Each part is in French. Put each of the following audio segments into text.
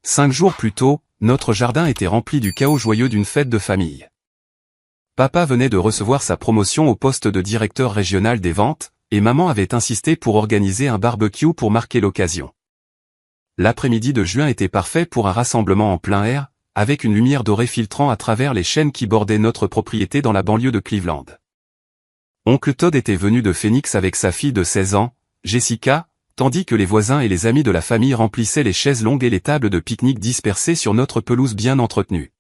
5 jours plus tôt, notre jardin était rempli du chaos joyeux d'une fête de famille. Papa venait de recevoir sa promotion au poste de directeur régional des ventes, et maman avait insisté pour organiser un barbecue pour marquer l'occasion. L'après-midi de juin était parfait pour un rassemblement en plein air, avec une lumière dorée filtrant à travers les chênes qui bordaient notre propriété dans la banlieue de Cleveland. Oncle Todd était venu de Phoenix avec sa fille de 16 ans, Jessica, tandis que les voisins et les amis de la famille remplissaient les chaises longues et les tables de pique-nique dispersées sur notre pelouse bien entretenue.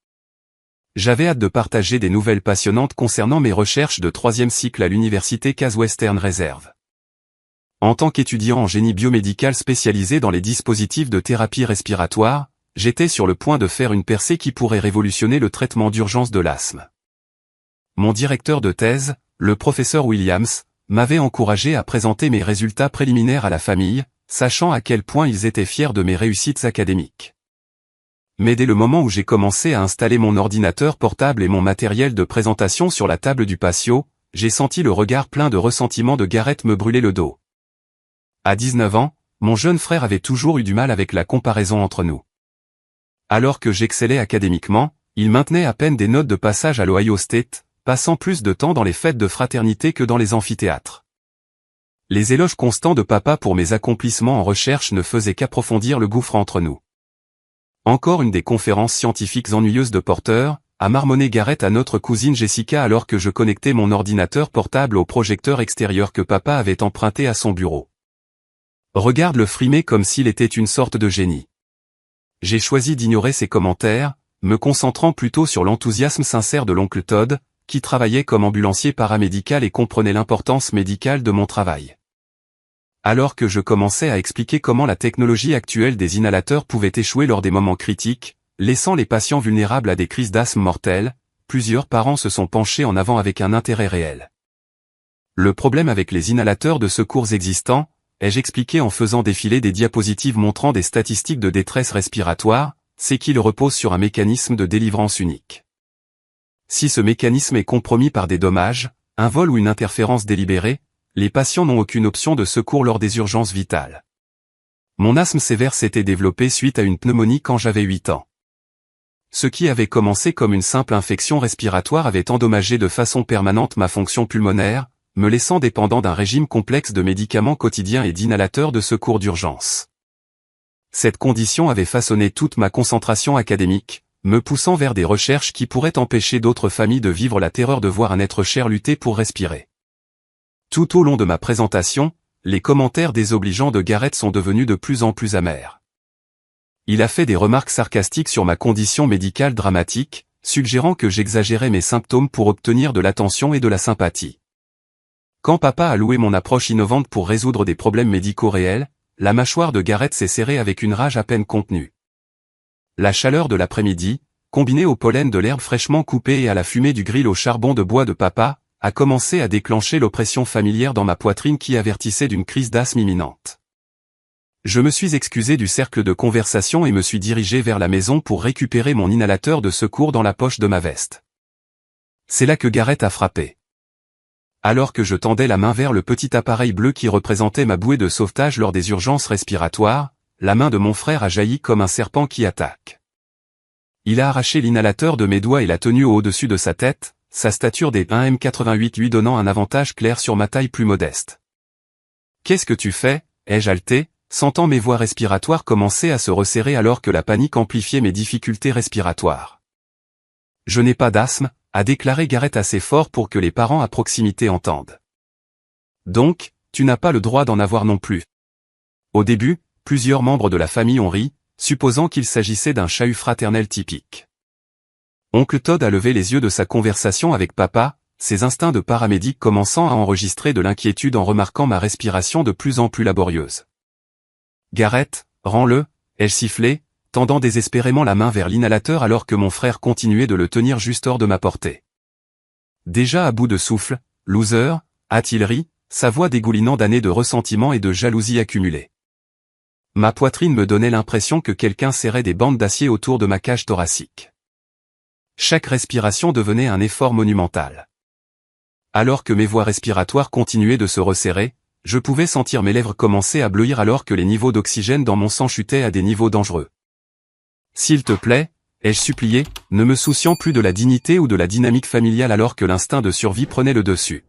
J'avais hâte de partager des nouvelles passionnantes concernant mes recherches de 3e cycle à l'université Case Western Reserve. En tant qu'étudiant en génie biomédical spécialisé dans les dispositifs de thérapie respiratoire, j'étais sur le point de faire une percée qui pourrait révolutionner le traitement d'urgence de l'asthme. Mon directeur de thèse, le professeur Williams, m'avait encouragé à présenter mes résultats préliminaires à la famille, sachant à quel point ils étaient fiers de mes réussites académiques. Mais dès le moment où j'ai commencé à installer mon ordinateur portable et mon matériel de présentation sur la table du patio, j'ai senti le regard plein de ressentiment de Garrett me brûler le dos. À 19 ans, mon jeune frère avait toujours eu du mal avec la comparaison entre nous. Alors que j'excellais académiquement, il maintenait à peine des notes de passage à l'Ohio State, passant plus de temps dans les fêtes de fraternité que dans les amphithéâtres. Les éloges constants de papa pour mes accomplissements en recherche ne faisaient qu'approfondir le gouffre entre nous. Encore une des conférences scientifiques ennuyeuses de Porter, a marmonné Garrett à notre cousine Jessica alors que je connectais mon ordinateur portable au projecteur extérieur que papa avait emprunté à son bureau. Regarde le frimer comme s'il était une sorte de génie. J'ai choisi d'ignorer ses commentaires, me concentrant plutôt sur l'enthousiasme sincère de l'oncle Todd, qui travaillait comme ambulancier paramédical et comprenait l'importance médicale de mon travail. Alors que je commençais à expliquer comment la technologie actuelle des inhalateurs pouvait échouer lors des moments critiques, laissant les patients vulnérables à des crises d'asthme mortelles, plusieurs parents se sont penchés en avant avec un intérêt réel. Le problème avec les inhalateurs de secours existants, ai-je expliqué en faisant défiler des diapositives montrant des statistiques de détresse respiratoire, c'est qu'ils reposent sur un mécanisme de délivrance unique. Si ce mécanisme est compromis par des dommages, un vol ou une interférence délibérée, les patients n'ont aucune option de secours lors des urgences vitales. Mon asthme sévère s'était développé suite à une pneumonie quand j'avais 8 ans. Ce qui avait commencé comme une simple infection respiratoire avait endommagé de façon permanente ma fonction pulmonaire, me laissant dépendant d'un régime complexe de médicaments quotidiens et d'inhalateurs de secours d'urgence. Cette condition avait façonné toute ma concentration académique, me poussant vers des recherches qui pourraient empêcher d'autres familles de vivre la terreur de voir un être cher lutter pour respirer. Tout au long de ma présentation, les commentaires désobligeants de Garrett sont devenus de plus en plus amers. Il a fait des remarques sarcastiques sur ma condition médicale dramatique, suggérant que j'exagérais mes symptômes pour obtenir de l'attention et de la sympathie. Quand papa a loué mon approche innovante pour résoudre des problèmes médicaux réels, la mâchoire de Garrett s'est serrée avec une rage à peine contenue. La chaleur de l'après-midi, combinée au pollen de l'herbe fraîchement coupée et à la fumée du grill au charbon de bois de papa, a commencé à déclencher l'oppression familière dans ma poitrine qui avertissait d'une crise d'asthme imminente. Je me suis excusé du cercle de conversation et me suis dirigé vers la maison pour récupérer mon inhalateur de secours dans la poche de ma veste. C'est là que Garrett a frappé. Alors que je tendais la main vers le petit appareil bleu qui représentait ma bouée de sauvetage lors des urgences respiratoires, la main de mon frère a jailli comme un serpent qui attaque. Il a arraché l'inhalateur de mes doigts et l'a tenu au-dessus de sa tête, sa stature des 1m88 lui donnant un avantage clair sur ma taille plus modeste. « Qu'est-ce que tu fais » ai-je haleté, sentant mes voies respiratoires commencer à se resserrer alors que la panique amplifiait mes difficultés respiratoires. « Je n'ai pas d'asthme » a déclaré Garrett assez fort pour que les parents à proximité entendent. « Donc, tu n'as pas le droit d'en avoir non plus. » Au début, plusieurs membres de la famille ont ri, supposant qu'il s'agissait d'un chahut fraternel typique. Oncle Todd a levé les yeux de sa conversation avec papa, ses instincts de paramédic commençant à enregistrer de l'inquiétude en remarquant ma respiration de plus en plus laborieuse. « Garrett, rends-le » ai-je sifflé, tendant désespérément la main vers l'inhalateur alors que mon frère continuait de le tenir juste hors de ma portée. Déjà à bout de souffle, « Loser » a-t-il ri, sa voix dégoulinant d'années de ressentiment et de jalousie accumulée. Ma poitrine me donnait l'impression que quelqu'un serrait des bandes d'acier autour de ma cage thoracique. Chaque respiration devenait un effort monumental. Alors que mes voies respiratoires continuaient de se resserrer, je pouvais sentir mes lèvres commencer à bleuir alors que les niveaux d'oxygène dans mon sang chutaient à des niveaux dangereux. S'il te plaît, ai-je supplié, ne me souciant plus de la dignité ou de la dynamique familiale alors que l'instinct de survie prenait le dessus.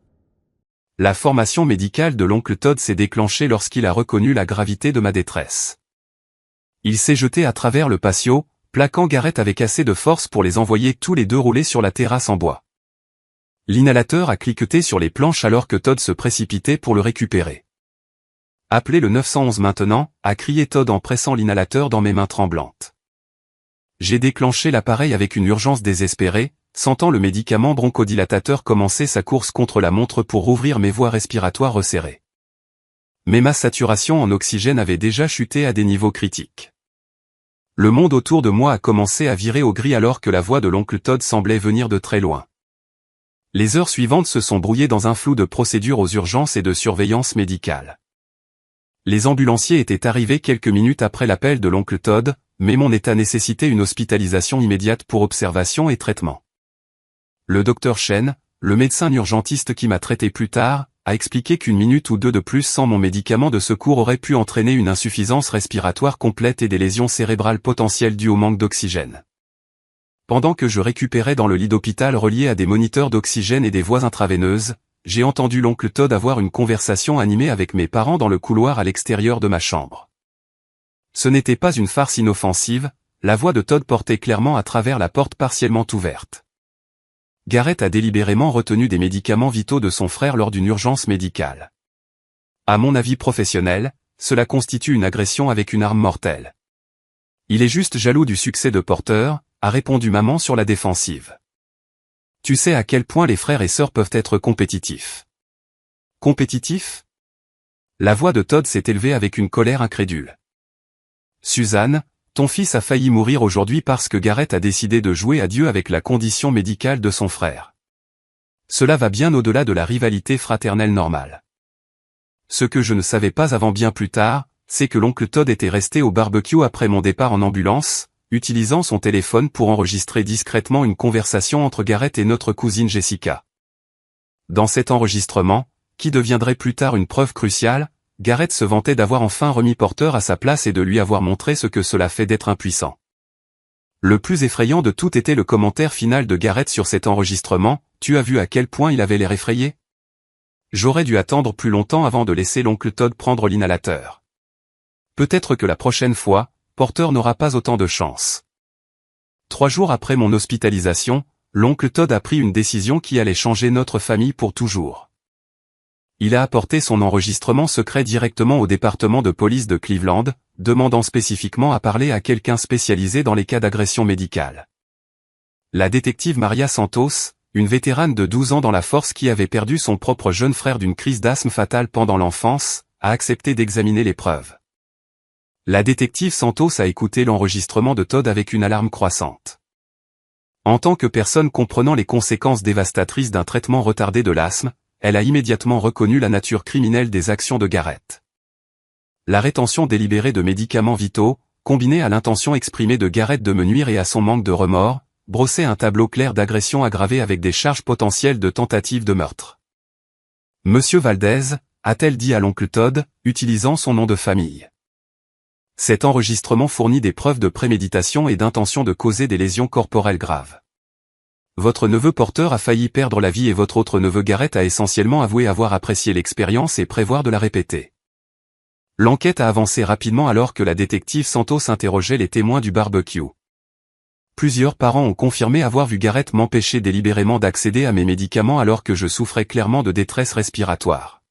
La formation médicale de l'oncle Todd s'est déclenchée lorsqu'il a reconnu la gravité de ma détresse. Il s'est jeté à travers le patio, plaquant Garrett avec assez de force pour les envoyer tous les deux rouler sur la terrasse en bois. L'inhalateur a cliqueté sur les planches alors que Todd se précipitait pour le récupérer. « Appelez le 911 maintenant », a crié Todd en pressant l'inhalateur dans mes mains tremblantes. J'ai déclenché l'appareil avec une urgence désespérée, sentant le médicament bronchodilatateur commencer sa course contre la montre pour rouvrir mes voies respiratoires resserrées. Mais ma saturation en oxygène avait déjà chuté à des niveaux critiques. Le monde autour de moi a commencé à virer au gris alors que la voix de l'oncle Todd semblait venir de très loin. Les heures suivantes se sont brouillées dans un flou de procédures aux urgences et de surveillance médicale. Les ambulanciers étaient arrivés quelques minutes après l'appel de l'oncle Todd, mais mon état nécessitait une hospitalisation immédiate pour observation et traitement. Le docteur Chen, le médecin urgentiste qui m'a traité plus tard, a expliqué qu'une minute ou deux de plus sans mon médicament de secours aurait pu entraîner une insuffisance respiratoire complète et des lésions cérébrales potentielles dues au manque d'oxygène. Pendant que je récupérais dans le lit d'hôpital relié à des moniteurs d'oxygène et des voies intraveineuses, j'ai entendu l'oncle Todd avoir une conversation animée avec mes parents dans le couloir à l'extérieur de ma chambre. Ce n'était pas une farce inoffensive, la voix de Todd portait clairement à travers la porte partiellement ouverte. Garrett a délibérément retenu des médicaments vitaux de son frère lors d'une urgence médicale. À mon avis professionnel, cela constitue une agression avec une arme mortelle. Il est juste jaloux du succès de Porter, a répondu maman sur la défensive. Tu sais à quel point les frères et sœurs peuvent être compétitifs. Compétitifs ? La voix de Todd s'est élevée avec une colère incrédule. Suzanne, ton fils a failli mourir aujourd'hui parce que Garrett a décidé de jouer à Dieu avec la condition médicale de son frère. Cela va bien au-delà de la rivalité fraternelle normale. Ce que je ne savais pas avant bien plus tard, c'est que l'oncle Todd était resté au barbecue après mon départ en ambulance, utilisant son téléphone pour enregistrer discrètement une conversation entre Garrett et notre cousine Jessica. Dans cet enregistrement, qui deviendrait plus tard une preuve cruciale, Garrett se vantait d'avoir enfin remis Porter à sa place et de lui avoir montré ce que cela fait d'être impuissant. Le plus effrayant de tout était le commentaire final de Garrett sur cet enregistrement, « Tu as vu à quel point il avait l'air effrayé ?» J'aurais dû attendre plus longtemps avant de laisser l'oncle Todd prendre l'inhalateur. Peut-être que la prochaine fois, Porter n'aura pas autant de chance. 3 jours après mon hospitalisation, l'oncle Todd a pris une décision qui allait changer notre famille pour toujours. Il a apporté son enregistrement secret directement au département de police de Cleveland, demandant spécifiquement à parler à quelqu'un spécialisé dans les cas d'agression médicale. La détective Maria Santos, une vétérane de 12 ans dans la force qui avait perdu son propre jeune frère d'une crise d'asthme fatale pendant l'enfance, a accepté d'examiner les preuves. La détective Santos a écouté l'enregistrement de Todd avec une alarme croissante. En tant que personne comprenant les conséquences dévastatrices d'un traitement retardé de l'asthme, elle a immédiatement reconnu la nature criminelle des actions de Garrett. La rétention délibérée de médicaments vitaux, combinée à l'intention exprimée de Garrett de me nuire et à son manque de remords, brossait un tableau clair d'agression aggravée avec des charges potentielles de tentative de meurtre. Monsieur Valdez, a-t-elle dit à l'oncle Todd, utilisant son nom de famille. Cet enregistrement fournit des preuves de préméditation et d'intention de causer des lésions corporelles graves. Votre neveu Porter a failli perdre la vie et votre autre neveu Garrett a essentiellement avoué avoir apprécié l'expérience et prévoir de la répéter. L'enquête a avancé rapidement alors que la détective Santos interrogeait les témoins du barbecue. Plusieurs parents ont confirmé avoir vu Garrett m'empêcher délibérément d'accéder à mes médicaments alors que je souffrais clairement de détresse respiratoire.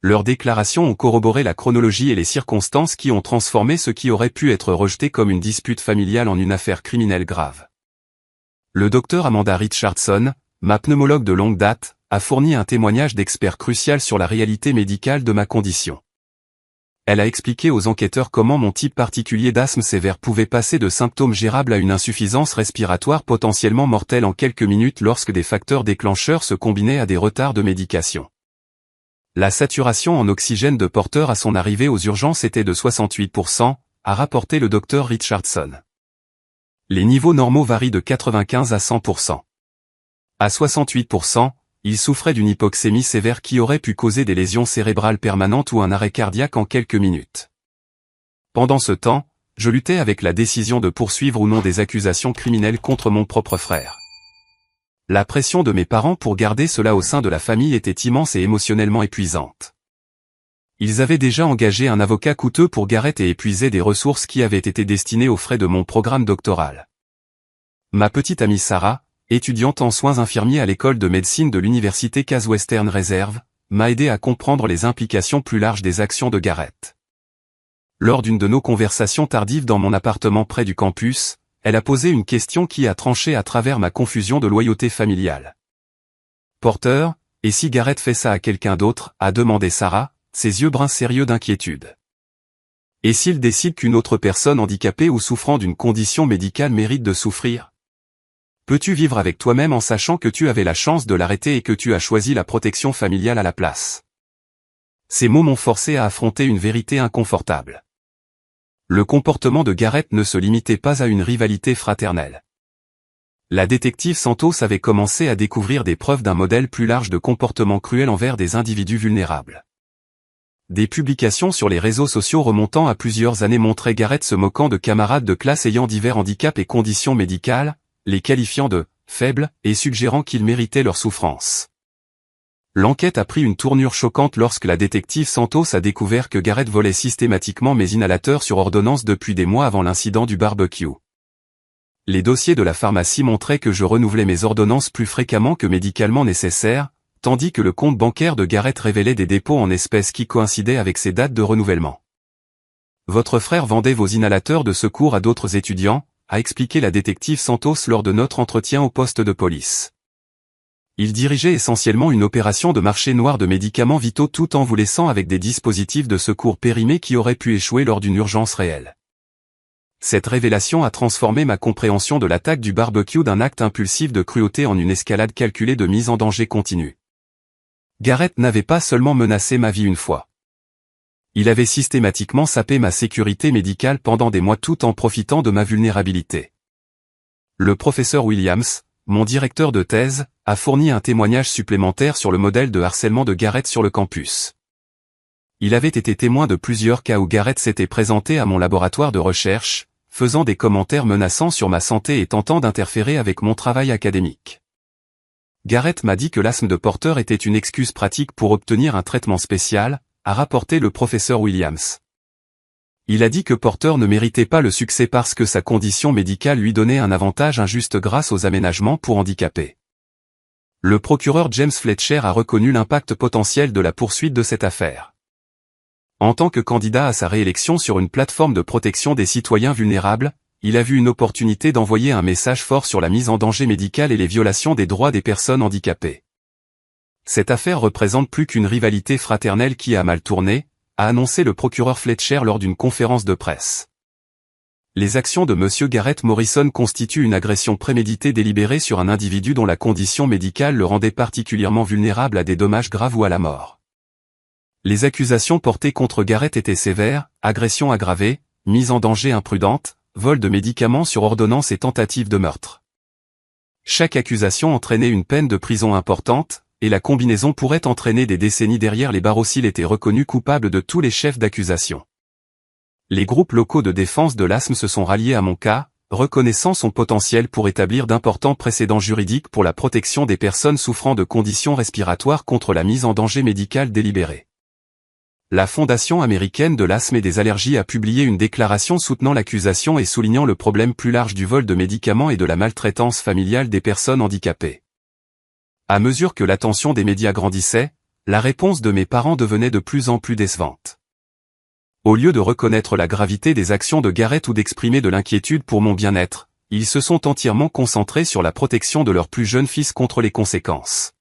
Leurs déclarations ont corroboré la chronologie et les circonstances qui ont transformé ce qui aurait pu être rejeté comme une dispute familiale en une affaire criminelle grave. Le docteur Amanda Richardson, ma pneumologue de longue date, a fourni un témoignage d'expert crucial sur la réalité médicale de ma condition. Elle a expliqué aux enquêteurs comment mon type particulier d'asthme sévère pouvait passer de symptômes gérables à une insuffisance respiratoire potentiellement mortelle en quelques minutes lorsque des facteurs déclencheurs se combinaient à des retards de médication. La saturation en oxygène de Porter à son arrivée aux urgences était de 68%, a rapporté le docteur Richardson. Les niveaux normaux varient de 95 à 100%. À 68%, il souffrait d'une hypoxémie sévère qui aurait pu causer des lésions cérébrales permanentes ou un arrêt cardiaque en quelques minutes. Pendant ce temps, je luttais avec la décision de poursuivre ou non des accusations criminelles contre mon propre frère. La pression de mes parents pour garder cela au sein de la famille était immense et émotionnellement épuisante. Ils avaient déjà engagé un avocat coûteux pour Garrett et épuisé des ressources qui avaient été destinées aux frais de mon programme doctoral. Ma petite amie Sarah, étudiante en soins infirmiers à l'école de médecine de l'université Case Western Reserve, m'a aidé à comprendre les implications plus larges des actions de Garrett. Lors d'une de nos conversations tardives dans mon appartement près du campus, elle a posé une question qui a tranché à travers ma confusion de loyauté familiale. Porter, et si Garrett fait ça à quelqu'un d'autre, a demandé Sarah, ses yeux bruns sérieux d'inquiétude. Et s'il décide qu'une autre personne handicapée ou souffrant d'une condition médicale mérite de souffrir? Peux-tu vivre avec toi-même en sachant que tu avais la chance de l'arrêter et que tu as choisi la protection familiale à la place? Ces mots m'ont forcé à affronter une vérité inconfortable. Le comportement de Garrett ne se limitait pas à une rivalité fraternelle. La détective Santos avait commencé à découvrir des preuves d'un modèle plus large de comportement cruel envers des individus vulnérables. Des publications sur les réseaux sociaux remontant à plusieurs années montraient Garrett se moquant de camarades de classe ayant divers handicaps et conditions médicales, les qualifiant de « faibles » et suggérant qu'ils méritaient leur souffrance. L'enquête a pris une tournure choquante lorsque la détective Santos a découvert que Garrett volait systématiquement mes inhalateurs sur ordonnance depuis des mois avant l'incident du barbecue. Les dossiers de la pharmacie montraient que je renouvelais mes ordonnances plus fréquemment que médicalement nécessaire, tandis que le compte bancaire de Garrett révélait des dépôts en espèces qui coïncidaient avec ses dates de renouvellement. Votre frère vendait vos inhalateurs de secours à d'autres étudiants, a expliqué la détective Santos lors de notre entretien au poste de police. Il dirigeait essentiellement une opération de marché noir de médicaments vitaux tout en vous laissant avec des dispositifs de secours périmés qui auraient pu échouer lors d'une urgence réelle. Cette révélation a transformé ma compréhension de l'attaque du barbecue d'un acte impulsif de cruauté en une escalade calculée de mise en danger continue. Garrett n'avait pas seulement menacé ma vie une fois. Il avait systématiquement sapé ma sécurité médicale pendant des mois tout en profitant de ma vulnérabilité. Le professeur Williams, mon directeur de thèse, a fourni un témoignage supplémentaire sur le modèle de harcèlement de Garrett sur le campus. Il avait été témoin de plusieurs cas où Garrett s'était présenté à mon laboratoire de recherche, faisant des commentaires menaçants sur ma santé et tentant d'interférer avec mon travail académique. Garrett m'a dit que l'asthme de Porter était une excuse pratique pour obtenir un traitement spécial, a rapporté le professeur Williams. Il a dit que Porter ne méritait pas le succès parce que sa condition médicale lui donnait un avantage injuste grâce aux aménagements pour handicapés. Le procureur James Fletcher a reconnu l'impact potentiel de la poursuite de cette affaire. En tant que candidat à sa réélection sur une plateforme de protection des citoyens vulnérables, il a vu une opportunité d'envoyer un message fort sur la mise en danger médicale et les violations des droits des personnes handicapées. Cette affaire représente plus qu'une rivalité fraternelle qui a mal tourné, a annoncé le procureur Fletcher lors d'une conférence de presse. Les actions de M. Garrett Morrison constituent une agression préméditée délibérée sur un individu dont la condition médicale le rendait particulièrement vulnérable à des dommages graves ou à la mort. Les accusations portées contre Garrett étaient sévères, agression aggravée, mise en danger imprudente, vol de médicaments sur ordonnance et tentative de meurtre. Chaque accusation entraînait une peine de prison importante, et la combinaison pourrait entraîner des décennies derrière les barreaux s'il était reconnu coupable de tous les chefs d'accusation. Les groupes locaux de défense de l'asthme se sont ralliés à mon cas, reconnaissant son potentiel pour établir d'importants précédents juridiques pour la protection des personnes souffrant de conditions respiratoires contre la mise en danger médicale délibérée. La Fondation américaine de l'asthme et des allergies a publié une déclaration soutenant l'accusation et soulignant le problème plus large du vol de médicaments et de la maltraitance familiale des personnes handicapées. À mesure que l'attention des médias grandissait, la réponse de mes parents devenait de plus en plus décevante. Au lieu de reconnaître la gravité des actions de Garrett ou d'exprimer de l'inquiétude pour mon bien-être, ils se sont entièrement concentrés sur la protection de leur plus jeune fils contre les conséquences.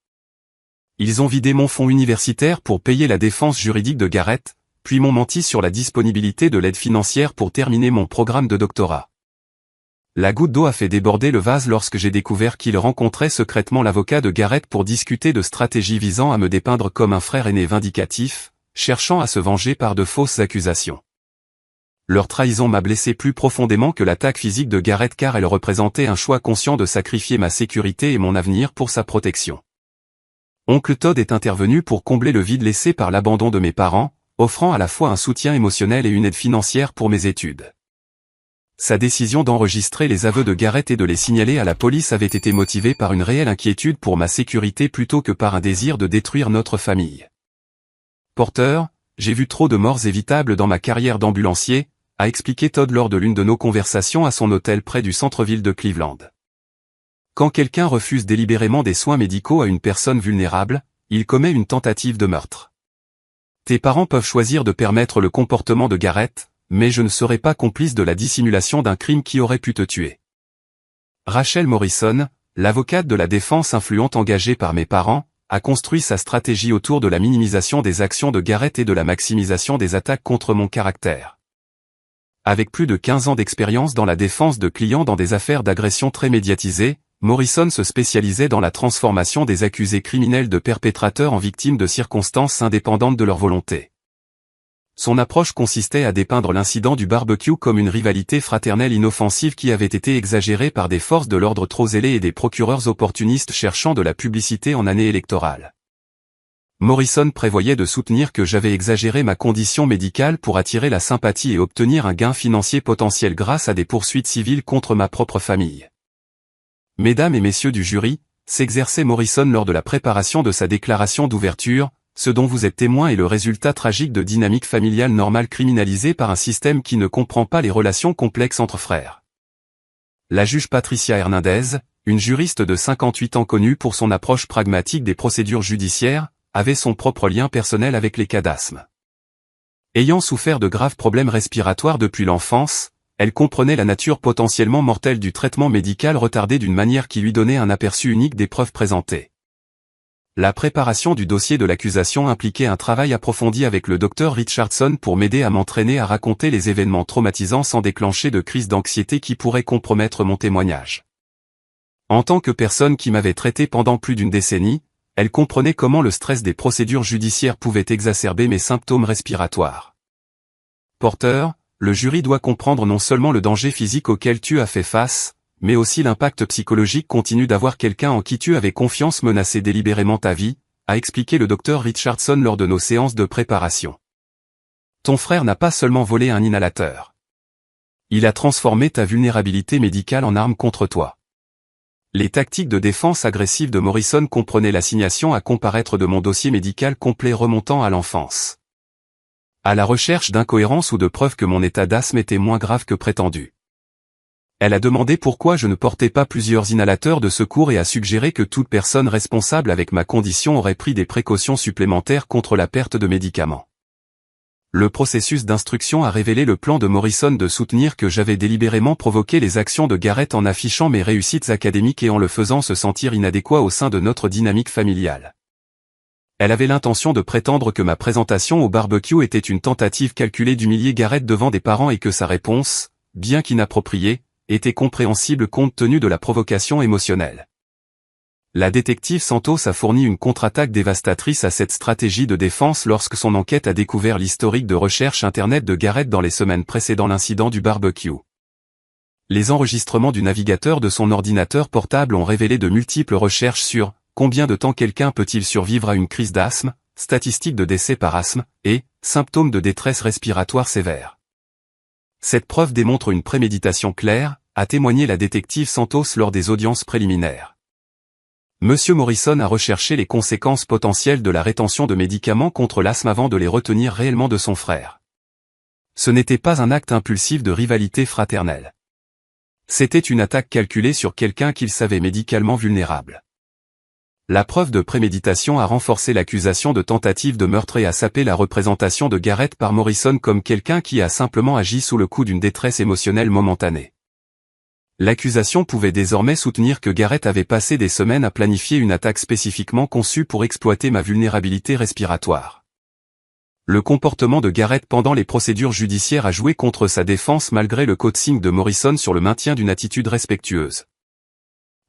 Ils ont vidé mon fonds universitaire pour payer la défense juridique de Garrett, puis m'ont menti sur la disponibilité de l'aide financière pour terminer mon programme de doctorat. La goutte d'eau a fait déborder le vase lorsque j'ai découvert qu'ils rencontraient secrètement l'avocat de Garrett pour discuter de stratégies visant à me dépeindre comme un frère aîné vindicatif, cherchant à se venger par de fausses accusations. Leur trahison m'a blessé plus profondément que l'attaque physique de Garrett car elle représentait un choix conscient de sacrifier ma sécurité et mon avenir pour sa protection. Oncle Todd est intervenu pour combler le vide laissé par l'abandon de mes parents, offrant à la fois un soutien émotionnel et une aide financière pour mes études. Sa décision d'enregistrer les aveux de Garrett et de les signaler à la police avait été motivée par une réelle inquiétude pour ma sécurité plutôt que par un désir de détruire notre famille. Porter, j'ai vu trop de morts évitables dans ma carrière d'ambulancier, a expliqué Todd lors de l'une de nos conversations à son hôtel près du centre-ville de Cleveland. Quand quelqu'un refuse délibérément des soins médicaux à une personne vulnérable, il commet une tentative de meurtre. Tes parents peuvent choisir de permettre le comportement de Garrett, mais je ne serai pas complice de la dissimulation d'un crime qui aurait pu te tuer. Rachel Morrison, l'avocate de la défense influente engagée par mes parents, a construit sa stratégie autour de la minimisation des actions de Garrett et de la maximisation des attaques contre mon caractère. Avec plus de 15 ans d'expérience dans la défense de clients dans des affaires d'agression très médiatisées, Morrison se spécialisait dans la transformation des accusés criminels de perpétrateurs en victimes de circonstances indépendantes de leur volonté. Son approche consistait à dépeindre l'incident du barbecue comme une rivalité fraternelle inoffensive qui avait été exagérée par des forces de l'ordre trop zélées et des procureurs opportunistes cherchant de la publicité en année électorale. Morrison prévoyait de soutenir que j'avais exagéré ma condition médicale pour attirer la sympathie et obtenir un gain financier potentiel grâce à des poursuites civiles contre ma propre famille. Mesdames et messieurs du jury, s'exerçait Morrison lors de la préparation de sa déclaration d'ouverture. Ce dont vous êtes témoin est le résultat tragique de dynamiques familiales normales criminalisées par un système qui ne comprend pas les relations complexes entre frères. La juge Patricia Hernandez, une juriste de 58 ans connue pour son approche pragmatique des procédures judiciaires, avait son propre lien personnel avec les cas d'asthme. Ayant souffert de graves problèmes respiratoires depuis l'enfance, elle comprenait la nature potentiellement mortelle du traitement médical retardé d'une manière qui lui donnait un aperçu unique des preuves présentées. La préparation du dossier de l'accusation impliquait un travail approfondi avec le Dr Richardson pour m'aider à m'entraîner à raconter les événements traumatisants sans déclencher de crise d'anxiété qui pourraient compromettre mon témoignage. En tant que personne qui m'avait traité pendant plus d'une décennie, elle comprenait comment le stress des procédures judiciaires pouvait exacerber mes symptômes respiratoires. Porter, le jury doit comprendre non seulement le danger physique auquel tu as fait face, mais aussi l'impact psychologique continu d'avoir quelqu'un en qui tu avais confiance menacer délibérément ta vie, a expliqué le Dr Richardson lors de nos séances de préparation. Ton frère n'a pas seulement volé un inhalateur. Il a transformé ta vulnérabilité médicale en arme contre toi. Les tactiques de défense agressive de Morrison comprenaient l'assignation à comparaître de mon dossier médical complet remontant à l'enfance. À la recherche d'incohérences ou de preuves que mon état d'asthme était moins grave que prétendu. Elle a demandé pourquoi je ne portais pas plusieurs inhalateurs de secours et a suggéré que toute personne responsable avec ma condition aurait pris des précautions supplémentaires contre la perte de médicaments. Le processus d'instruction a révélé le plan de Morrison de soutenir que j'avais délibérément provoqué les actions de Garrett en affichant mes réussites académiques et en le faisant se sentir inadéquat au sein de notre dynamique familiale. Elle avait l'intention de prétendre que ma présentation au barbecue était une tentative calculée d'humilier Garrett devant des parents et que sa réponse, bien qu'inappropriée, était compréhensible compte tenu de la provocation émotionnelle. La détective Santos a fourni une contre-attaque dévastatrice à cette stratégie de défense lorsque son enquête a découvert l'historique de recherche Internet de Garrett dans les semaines précédant l'incident du barbecue. Les enregistrements du navigateur de son ordinateur portable ont révélé de multiples recherches sur « Combien de temps quelqu'un peut-il survivre à une crise d'asthme, statistiques de décès par asthme, et « Symptômes de détresse respiratoire sévère ». Cette preuve démontre une préméditation claire, a témoigné la détective Santos lors des audiences préliminaires. Monsieur Morrison a recherché les conséquences potentielles de la rétention de médicaments contre l'asthme avant de les retenir réellement de son frère. Ce n'était pas un acte impulsif de rivalité fraternelle. C'était une attaque calculée sur quelqu'un qu'il savait médicalement vulnérable. La preuve de préméditation a renforcé l'accusation de tentative de meurtre et a sapé la représentation de Garrett par Morrison comme quelqu'un qui a simplement agi sous le coup d'une détresse émotionnelle momentanée. L'accusation pouvait désormais soutenir que Garrett avait passé des semaines à planifier une attaque spécifiquement conçue pour exploiter ma vulnérabilité respiratoire. Le comportement de Garrett pendant les procédures judiciaires a joué contre sa défense malgré le coaching de Morrison sur le maintien d'une attitude respectueuse.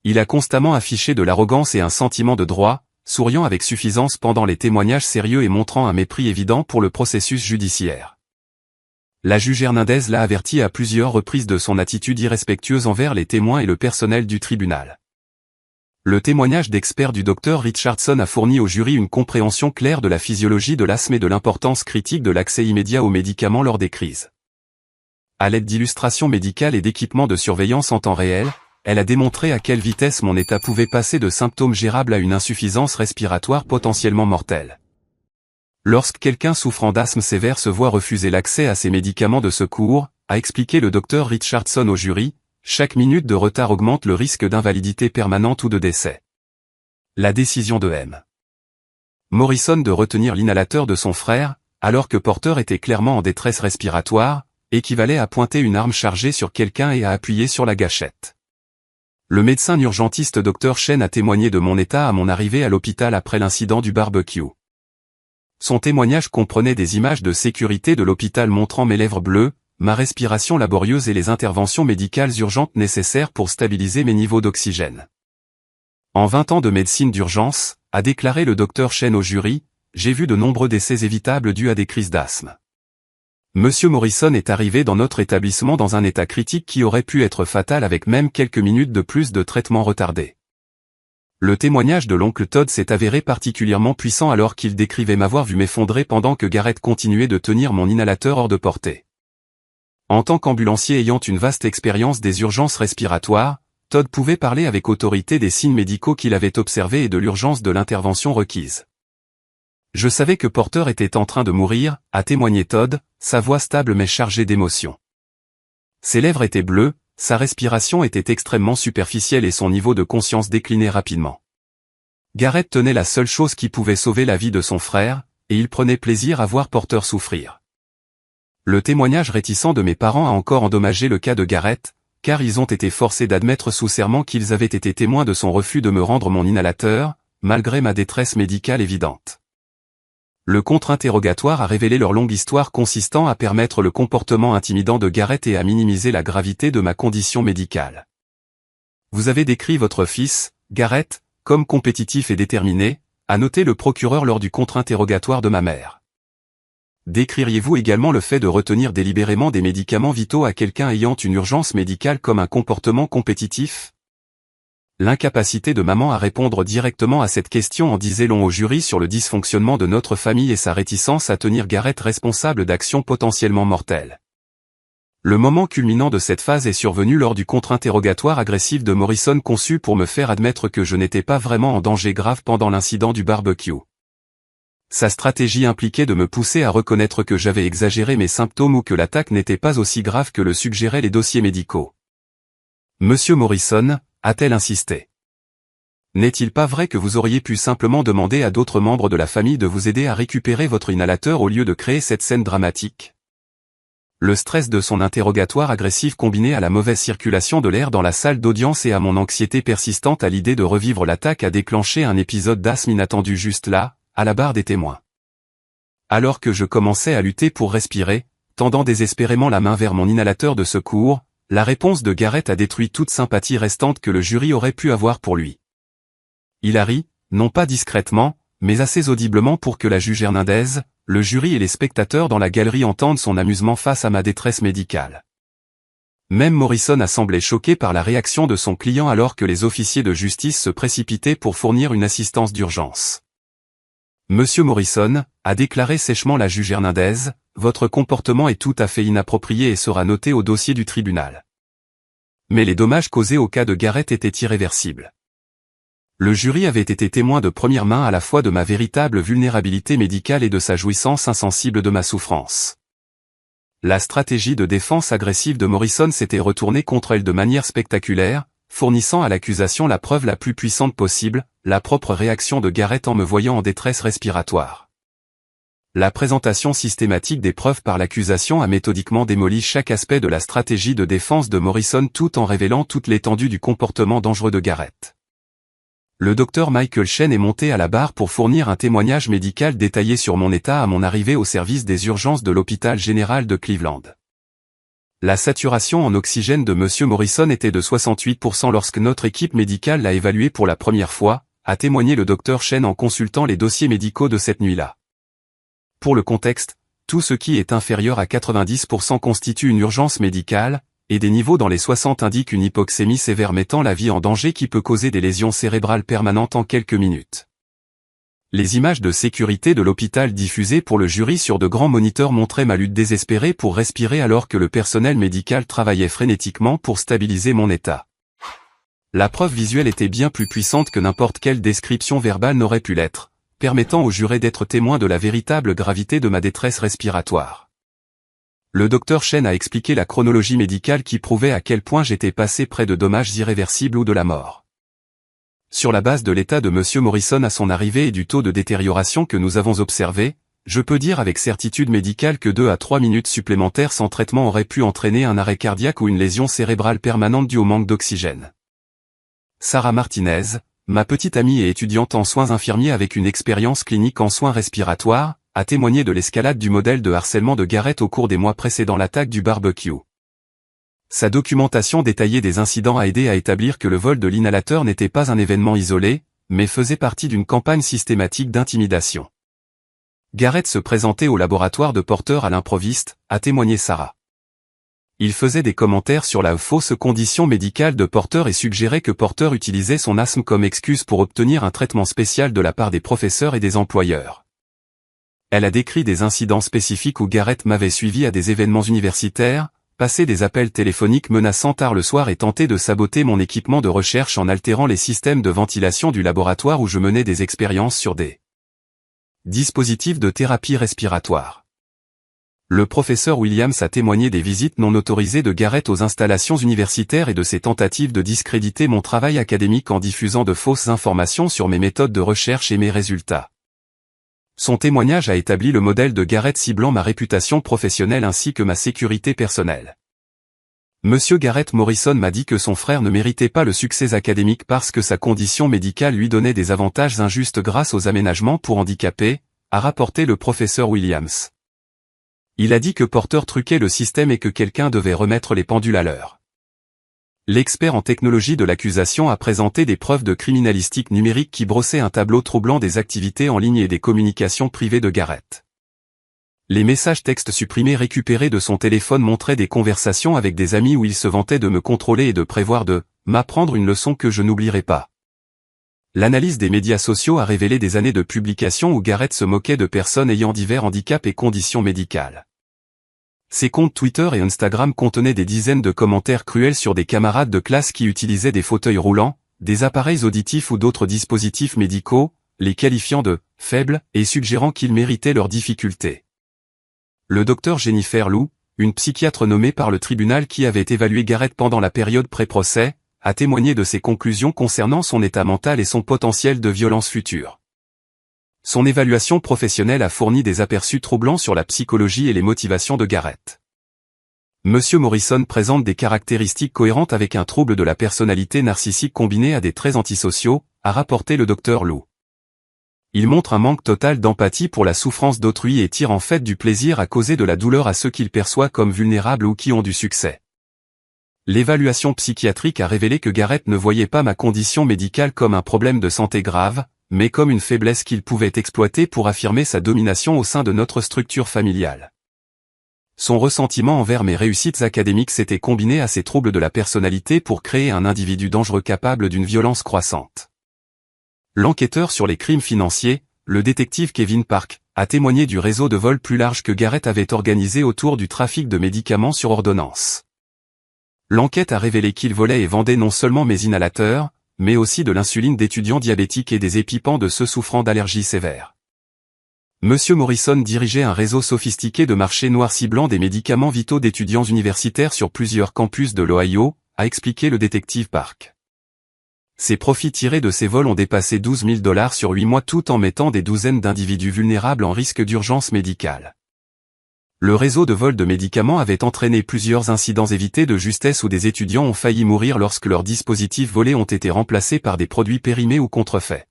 Il a constamment affiché de l'arrogance et un sentiment de droit, souriant avec suffisance pendant les témoignages sérieux et montrant un mépris évident pour le processus judiciaire. La juge Hernandez l'a averti à plusieurs reprises de son attitude irrespectueuse envers les témoins et le personnel du tribunal. Le témoignage d'expert du Dr Richardson a fourni au jury une compréhension claire de la physiologie de l'asthme et de l'importance critique de l'accès immédiat aux médicaments lors des crises. À l'aide d'illustrations médicales et d'équipements de surveillance en temps réel, elle a démontré à quelle vitesse mon état pouvait passer de symptômes gérables à une insuffisance respiratoire potentiellement mortelle. Lorsque quelqu'un souffrant d'asthme sévère se voit refuser l'accès à ces médicaments de secours, a expliqué le Dr Richardson au jury, chaque minute de retard augmente le risque d'invalidité permanente ou de décès. La décision de M. Morrison de retenir l'inhalateur de son frère, alors que Porter était clairement en détresse respiratoire, équivalait à pointer une arme chargée sur quelqu'un et à appuyer sur la gâchette. Le médecin urgentiste Dr Chen a témoigné de mon état à mon arrivée à l'hôpital après l'incident du barbecue. Son témoignage comprenait des images de sécurité de l'hôpital montrant mes lèvres bleues, ma respiration laborieuse et les interventions médicales urgentes nécessaires pour stabiliser mes niveaux d'oxygène. En 20 ans de médecine d'urgence, a déclaré le Dr Chen au jury, j'ai vu de nombreux décès évitables dus à des crises d'asthme. Monsieur Morrison est arrivé dans notre établissement dans un état critique qui aurait pu être fatal avec même quelques minutes de plus de traitement retardé. Le témoignage de l'oncle Todd s'est avéré particulièrement puissant alors qu'il décrivait m'avoir vu m'effondrer pendant que Garrett continuait de tenir mon inhalateur hors de portée. En tant qu'ambulancier ayant une vaste expérience des urgences respiratoires, Todd pouvait parler avec autorité des signes médicaux qu'il avait observés et de l'urgence de l'intervention requise. Je savais que Porter était en train de mourir, a témoigné Todd, sa voix stable mais chargée d'émotion. Ses lèvres étaient bleues, sa respiration était extrêmement superficielle et son niveau de conscience déclinait rapidement. Garrett tenait la seule chose qui pouvait sauver la vie de son frère, et il prenait plaisir à voir Porter souffrir. Le témoignage réticent de mes parents a encore endommagé le cas de Garrett, car ils ont été forcés d'admettre sous serment qu'ils avaient été témoins de son refus de me rendre mon inhalateur, malgré ma détresse médicale évidente. Le contre-interrogatoire a révélé leur longue histoire consistant à permettre le comportement intimidant de Garrett et à minimiser la gravité de ma condition médicale. Vous avez décrit votre fils, Garrett, comme compétitif et déterminé, a noté le procureur lors du contre-interrogatoire de ma mère. Décririez-vous également le fait de retenir délibérément des médicaments vitaux à quelqu'un ayant une urgence médicale comme un comportement compétitif ? L'incapacité de maman à répondre directement à cette question en disait long au jury sur le dysfonctionnement de notre famille et sa réticence à tenir Garrett responsable d'actions potentiellement mortelles. Le moment culminant de cette phase est survenu lors du contre-interrogatoire agressif de Morrison conçu pour me faire admettre que je n'étais pas vraiment en danger grave pendant l'incident du barbecue. Sa stratégie impliquait de me pousser à reconnaître que j'avais exagéré mes symptômes ou que l'attaque n'était pas aussi grave que le suggéraient les dossiers médicaux. Monsieur Morrison, a-t-elle insisté. N'est-il pas vrai que vous auriez pu simplement demander à d'autres membres de la famille de vous aider à récupérer votre inhalateur au lieu de créer cette scène dramatique ? Le stress de son interrogatoire agressif combiné à la mauvaise circulation de l'air dans la salle d'audience et à mon anxiété persistante à l'idée de revivre l'attaque a déclenché un épisode d'asthme inattendu juste là, à la barre des témoins. Alors que je commençais à lutter pour respirer, tendant désespérément la main vers mon inhalateur de secours, la réponse de Garrett a détruit toute sympathie restante que le jury aurait pu avoir pour lui. Il a ri, non pas discrètement, mais assez audiblement pour que la juge Hernandez, le jury et les spectateurs dans la galerie entendent son amusement face à ma détresse médicale. Même Morrison a semblé choqué par la réaction de son client alors que les officiers de justice se précipitaient pour fournir une assistance d'urgence. Monsieur Morrison, a déclaré sèchement la juge Hernandez, votre comportement est tout à fait inapproprié et sera noté au dossier du tribunal. Mais les dommages causés au cas de Garrett étaient irréversibles. Le jury avait été témoin de première main à la fois de ma véritable vulnérabilité médicale et de sa jouissance insensible de ma souffrance. La stratégie de défense agressive de Morrison s'était retournée contre elle de manière spectaculaire, fournissant à l'accusation la preuve la plus puissante possible, la propre réaction de Garrett en me voyant en détresse respiratoire. La présentation systématique des preuves par l'accusation a méthodiquement démoli chaque aspect de la stratégie de défense de Morrison tout en révélant toute l'étendue du comportement dangereux de Garrett. Le docteur Michael Chen est monté à la barre pour fournir un témoignage médical détaillé sur mon état à mon arrivée au service des urgences de l'hôpital général de Cleveland. La saturation en oxygène de Monsieur Morrison était de 68% lorsque notre équipe médicale l'a évalué pour la première fois, a témoigné le docteur Chen en consultant les dossiers médicaux de cette nuit-là. Pour le contexte, tout ce qui est inférieur à 90% constitue une urgence médicale, et des niveaux dans les 60 indiquent une hypoxémie sévère mettant la vie en danger qui peut causer des lésions cérébrales permanentes en quelques minutes. Les images de sécurité de l'hôpital diffusées pour le jury sur de grands moniteurs montraient ma lutte désespérée pour respirer alors que le personnel médical travaillait frénétiquement pour stabiliser mon état. La preuve visuelle était bien plus puissante que n'importe quelle description verbale n'aurait pu l'être, permettant aux jurés d'être témoins de la véritable gravité de ma détresse respiratoire. Le docteur Chen a expliqué la chronologie médicale qui prouvait à quel point j'étais passé près de dommages irréversibles ou de la mort. Sur la base de l'état de M. Morrison à son arrivée et du taux de détérioration que nous avons observé, je peux dire avec certitude médicale que 2 à 3 minutes supplémentaires sans traitement auraient pu entraîner un arrêt cardiaque ou une lésion cérébrale permanente due au manque d'oxygène. Sarah Martinez, ma petite amie et étudiante en soins infirmiers avec une expérience clinique en soins respiratoires, a témoigné de l'escalade du modèle de harcèlement de Garrett au cours des mois précédant l'attaque du barbecue. Sa documentation détaillée des incidents a aidé à établir que le vol de l'inhalateur n'était pas un événement isolé, mais faisait partie d'une campagne systématique d'intimidation. Garrett se présentait au laboratoire de Porter à l'improviste, a témoigné Sarah. Il faisait des commentaires sur la fausse condition médicale de Porter et suggérait que Porter utilisait son asthme comme excuse pour obtenir un traitement spécial de la part des professeurs et des employeurs. Elle a décrit des incidents spécifiques où Garrett m'avait suivi à des événements universitaires, passé des appels téléphoniques menaçant tard le soir et tenté de saboter mon équipement de recherche en altérant les systèmes de ventilation du laboratoire où je menais des expériences sur des dispositifs de thérapie respiratoire. Le professeur Williams a témoigné des visites non autorisées de Garrett aux installations universitaires et de ses tentatives de discréditer mon travail académique en diffusant de fausses informations sur mes méthodes de recherche et mes résultats. Son témoignage a établi le modèle de Garrett ciblant ma réputation professionnelle ainsi que ma sécurité personnelle. Monsieur Garrett Morrison m'a dit que son frère ne méritait pas le succès académique parce que sa condition médicale lui donnait des avantages injustes grâce aux aménagements pour handicapés, a rapporté le professeur Williams. Il a dit que Porter truquait le système et que quelqu'un devait remettre les pendules à l'heure. L'expert en technologie de l'accusation a présenté des preuves de criminalistique numérique qui brossaient un tableau troublant des activités en ligne et des communications privées de Garrett. Les messages textes supprimés récupérés de son téléphone montraient des conversations avec des amis où il se vantait de me contrôler et de prévoir de m'apprendre une leçon que je n'oublierai pas. L'analyse des médias sociaux a révélé des années de publications où Garrett se moquait de personnes ayant divers handicaps et conditions médicales. Ses comptes Twitter et Instagram contenaient des dizaines de commentaires cruels sur des camarades de classe qui utilisaient des fauteuils roulants, des appareils auditifs ou d'autres dispositifs médicaux, les qualifiant de « faibles » et suggérant qu'ils méritaient leurs difficultés. Le docteur Jennifer Lou, une psychiatre nommée par le tribunal qui avait évalué Garrett pendant la période pré-procès, a témoigné de ses conclusions concernant son état mental et son potentiel de violence future. Son évaluation professionnelle a fourni des aperçus troublants sur la psychologie et les motivations de Garrett. Monsieur Morrison présente des caractéristiques cohérentes avec un trouble de la personnalité narcissique combiné à des traits antisociaux, a rapporté le docteur Lou. Il montre un manque total d'empathie pour la souffrance d'autrui et tire en fait du plaisir à causer de la douleur à ceux qu'il perçoit comme vulnérables ou qui ont du succès. L'évaluation psychiatrique a révélé que Garrett ne voyait pas ma condition médicale comme un problème de santé grave, mais comme une faiblesse qu'il pouvait exploiter pour affirmer sa domination au sein de notre structure familiale. Son ressentiment envers mes réussites académiques s'était combiné à ses troubles de la personnalité pour créer un individu dangereux capable d'une violence croissante. L'enquêteur sur les crimes financiers, le détective Kevin Park, a témoigné du réseau de vol plus large que Garrett avait organisé autour du trafic de médicaments sur ordonnance. L'enquête a révélé qu'il volait et vendait non seulement mes inhalateurs, mais aussi de l'insuline d'étudiants diabétiques et des épipens de ceux souffrant d'allergies sévères. Monsieur Morrison dirigeait un réseau sophistiqué de marché noir ciblant des médicaments vitaux d'étudiants universitaires sur plusieurs campus de l'Ohio, a expliqué le détective Park. Ses profits tirés de ces vols ont dépassé 12 000 $ sur 8 mois tout en mettant des douzaines d'individus vulnérables en risque d'urgence médicale. Le réseau de vol de médicaments avait entraîné plusieurs incidents évités de justesse où des étudiants ont failli mourir lorsque leurs dispositifs volés ont été remplacés par des produits périmés ou contrefaits.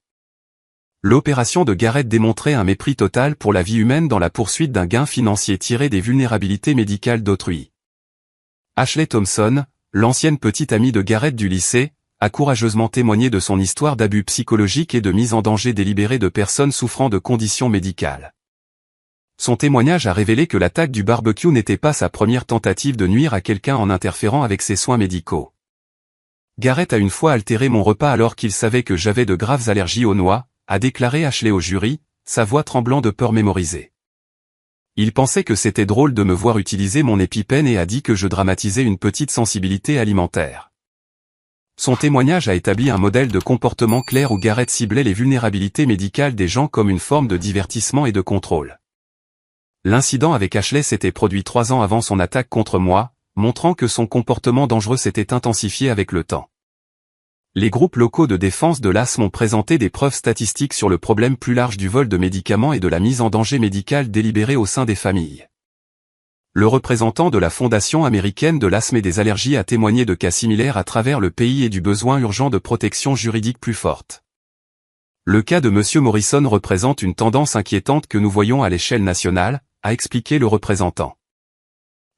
L'opération de Garrett démontrait un mépris total pour la vie humaine dans la poursuite d'un gain financier tiré des vulnérabilités médicales d'autrui. Ashley Thompson, l'ancienne petite amie de Garrett du lycée, a courageusement témoigné de son histoire d'abus psychologiques et de mise en danger délibérée de personnes souffrant de conditions médicales. Son témoignage a révélé que l'attaque du barbecue n'était pas sa première tentative de nuire à quelqu'un en interférant avec ses soins médicaux. Garrett a une fois altéré mon repas alors qu'il savait que j'avais de graves allergies aux noix, a déclaré Ashley au jury, sa voix tremblant de peur mémorisée. Il pensait que c'était drôle de me voir utiliser mon EpiPen et a dit que je dramatisais une petite sensibilité alimentaire. Son témoignage a établi un modèle de comportement clair où Garrett ciblait les vulnérabilités médicales des gens comme une forme de divertissement et de contrôle. L'incident avec Ashley s'était produit 3 ans avant son attaque contre moi, montrant que son comportement dangereux s'était intensifié avec le temps. Les groupes locaux de défense de l'asthme ont présenté des preuves statistiques sur le problème plus large du vol de médicaments et de la mise en danger médicale délibérée au sein des familles. Le représentant de la Fondation américaine de l'asthme et des allergies a témoigné de cas similaires à travers le pays et du besoin urgent de protection juridique plus forte. Le cas de M. Morrison représente une tendance inquiétante que nous voyons à l'échelle nationale, a expliqué le représentant.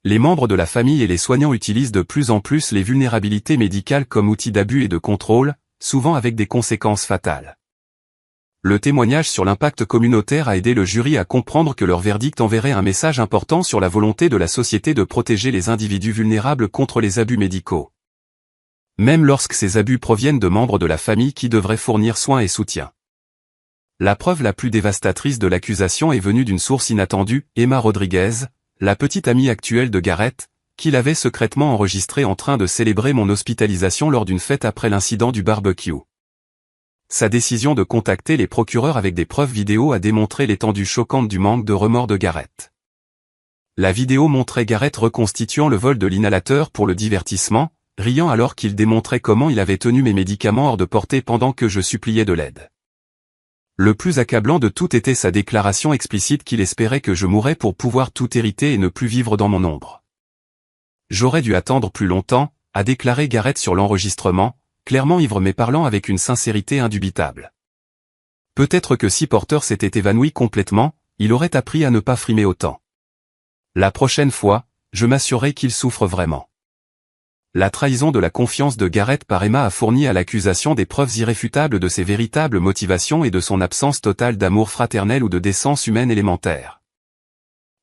Les membres de la famille et les soignants utilisent de plus en plus les vulnérabilités médicales comme outil d'abus et de contrôle, souvent avec des conséquences fatales. Le témoignage sur l'impact communautaire a aidé le jury à comprendre que leur verdict enverrait un message important sur la volonté de la société de protéger les individus vulnérables contre les abus médicaux. Même lorsque ces abus proviennent de membres de la famille qui devraient fournir soins et soutien. La preuve la plus dévastatrice de l'accusation est venue d'une source inattendue, Emma Rodriguez, la petite amie actuelle de Garrett, qui l'avait secrètement enregistré en train de célébrer mon hospitalisation lors d'une fête après l'incident du barbecue. Sa décision de contacter les procureurs avec des preuves vidéo a démontré l'étendue choquante du manque de remords de Garrett. La vidéo montrait Garrett reconstituant le vol de l'inhalateur pour le divertissement, riant alors qu'il démontrait comment il avait tenu mes médicaments hors de portée pendant que je suppliais de l'aide. Le plus accablant de tout était sa déclaration explicite qu'il espérait que je mourrais pour pouvoir tout hériter et ne plus vivre dans mon ombre. J'aurais dû attendre plus longtemps, a déclaré Garrett sur l'enregistrement, clairement ivre mais parlant avec une sincérité indubitable. Peut-être que si Porter s'était évanoui complètement, il aurait appris à ne pas frimer autant. La prochaine fois, je m'assurerai qu'il souffre vraiment. La trahison de la confiance de Garrett par Emma a fourni à l'accusation des preuves irréfutables de ses véritables motivations et de son absence totale d'amour fraternel ou de décence humaine élémentaire.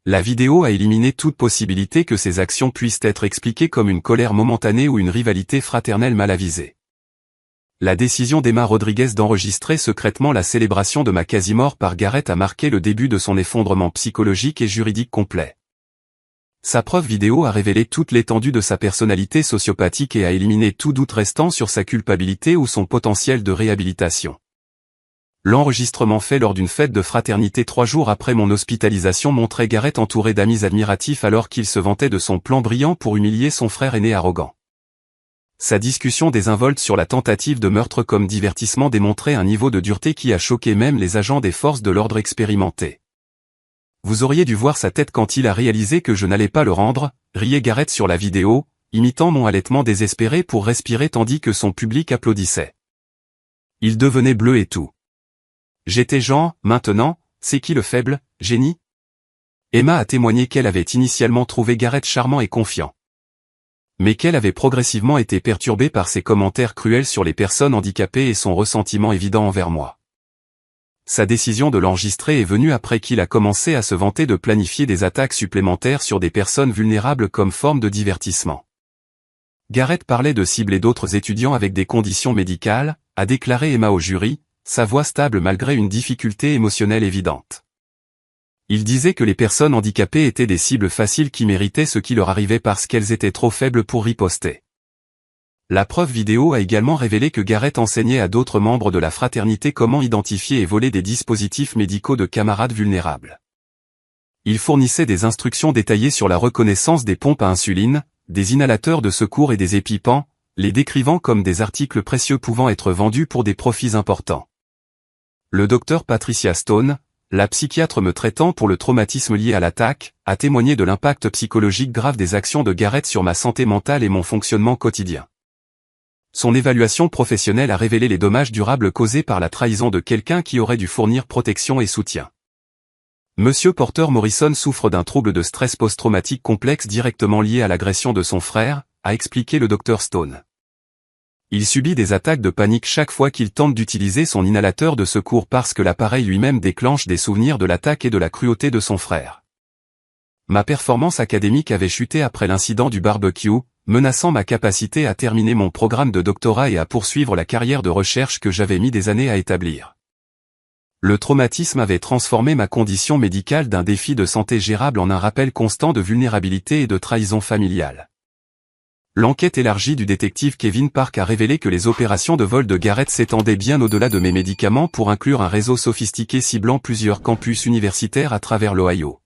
La vidéo a éliminé toute possibilité que ces actions puissent être expliquées comme une colère momentanée ou une rivalité fraternelle mal avisée. La décision d'Emma Rodriguez d'enregistrer secrètement la célébration de ma quasi-mort par Garrett a marqué le début de son effondrement psychologique et juridique complet. Sa preuve vidéo a révélé toute l'étendue de sa personnalité sociopathique et a éliminé tout doute restant sur sa culpabilité ou son potentiel de réhabilitation. L'enregistrement fait lors d'une fête de fraternité 3 jours après mon hospitalisation montrait Garrett entouré d'amis admiratifs alors qu'il se vantait de son plan brillant pour humilier son frère aîné arrogant. Sa discussion désinvolte sur la tentative de meurtre comme divertissement démontrait un niveau de dureté qui a choqué même les agents des forces de l'ordre expérimentés. Vous auriez dû voir sa tête quand il a réalisé que je n'allais pas le rendre, riait Garrett sur la vidéo, imitant mon halètement désespéré pour respirer tandis que son public applaudissait. Il devenait bleu et tout. J'étais Jean, maintenant, c'est qui le faible, génie? Emma a témoigné qu'elle avait initialement trouvé Garrett charmant et confiant. Mais qu'elle avait progressivement été perturbée par ses commentaires cruels sur les personnes handicapées et son ressentiment évident envers moi. Sa décision de l'enregistrer est venue après qu'il a commencé à se vanter de planifier des attaques supplémentaires sur des personnes vulnérables comme forme de divertissement. Garrett parlait de cibler d'autres étudiants avec des conditions médicales, a déclaré Emma au jury, sa voix stable malgré une difficulté émotionnelle évidente. Il disait que les personnes handicapées étaient des cibles faciles qui méritaient ce qui leur arrivait parce qu'elles étaient trop faibles pour riposter. La preuve vidéo a également révélé que Garrett enseignait à d'autres membres de la fraternité comment identifier et voler des dispositifs médicaux de camarades vulnérables. Il fournissait des instructions détaillées sur la reconnaissance des pompes à insuline, des inhalateurs de secours et des épipens, les décrivant comme des articles précieux pouvant être vendus pour des profits importants. Le docteur Patricia Stone, la psychiatre me traitant pour le traumatisme lié à l'attaque, a témoigné de l'impact psychologique grave des actions de Garrett sur ma santé mentale et mon fonctionnement quotidien. Son évaluation professionnelle a révélé les dommages durables causés par la trahison de quelqu'un qui aurait dû fournir protection et soutien. Monsieur Porter Morrison souffre d'un trouble de stress post-traumatique complexe directement lié à l'agression de son frère, a expliqué le Dr Stone. Il subit des attaques de panique chaque fois qu'il tente d'utiliser son inhalateur de secours parce que l'appareil lui-même déclenche des souvenirs de l'attaque et de la cruauté de son frère. Ma performance académique avait chuté après l'incident du barbecue, menaçant ma capacité à terminer mon programme de doctorat et à poursuivre la carrière de recherche que j'avais mis des années à établir. Le traumatisme avait transformé ma condition médicale d'un défi de santé gérable en un rappel constant de vulnérabilité et de trahison familiale. L'enquête élargie du détective Kevin Park a révélé que les opérations de vol de Garrett s'étendaient bien au-delà de mes médicaments pour inclure un réseau sophistiqué ciblant plusieurs campus universitaires à travers l'Ohio.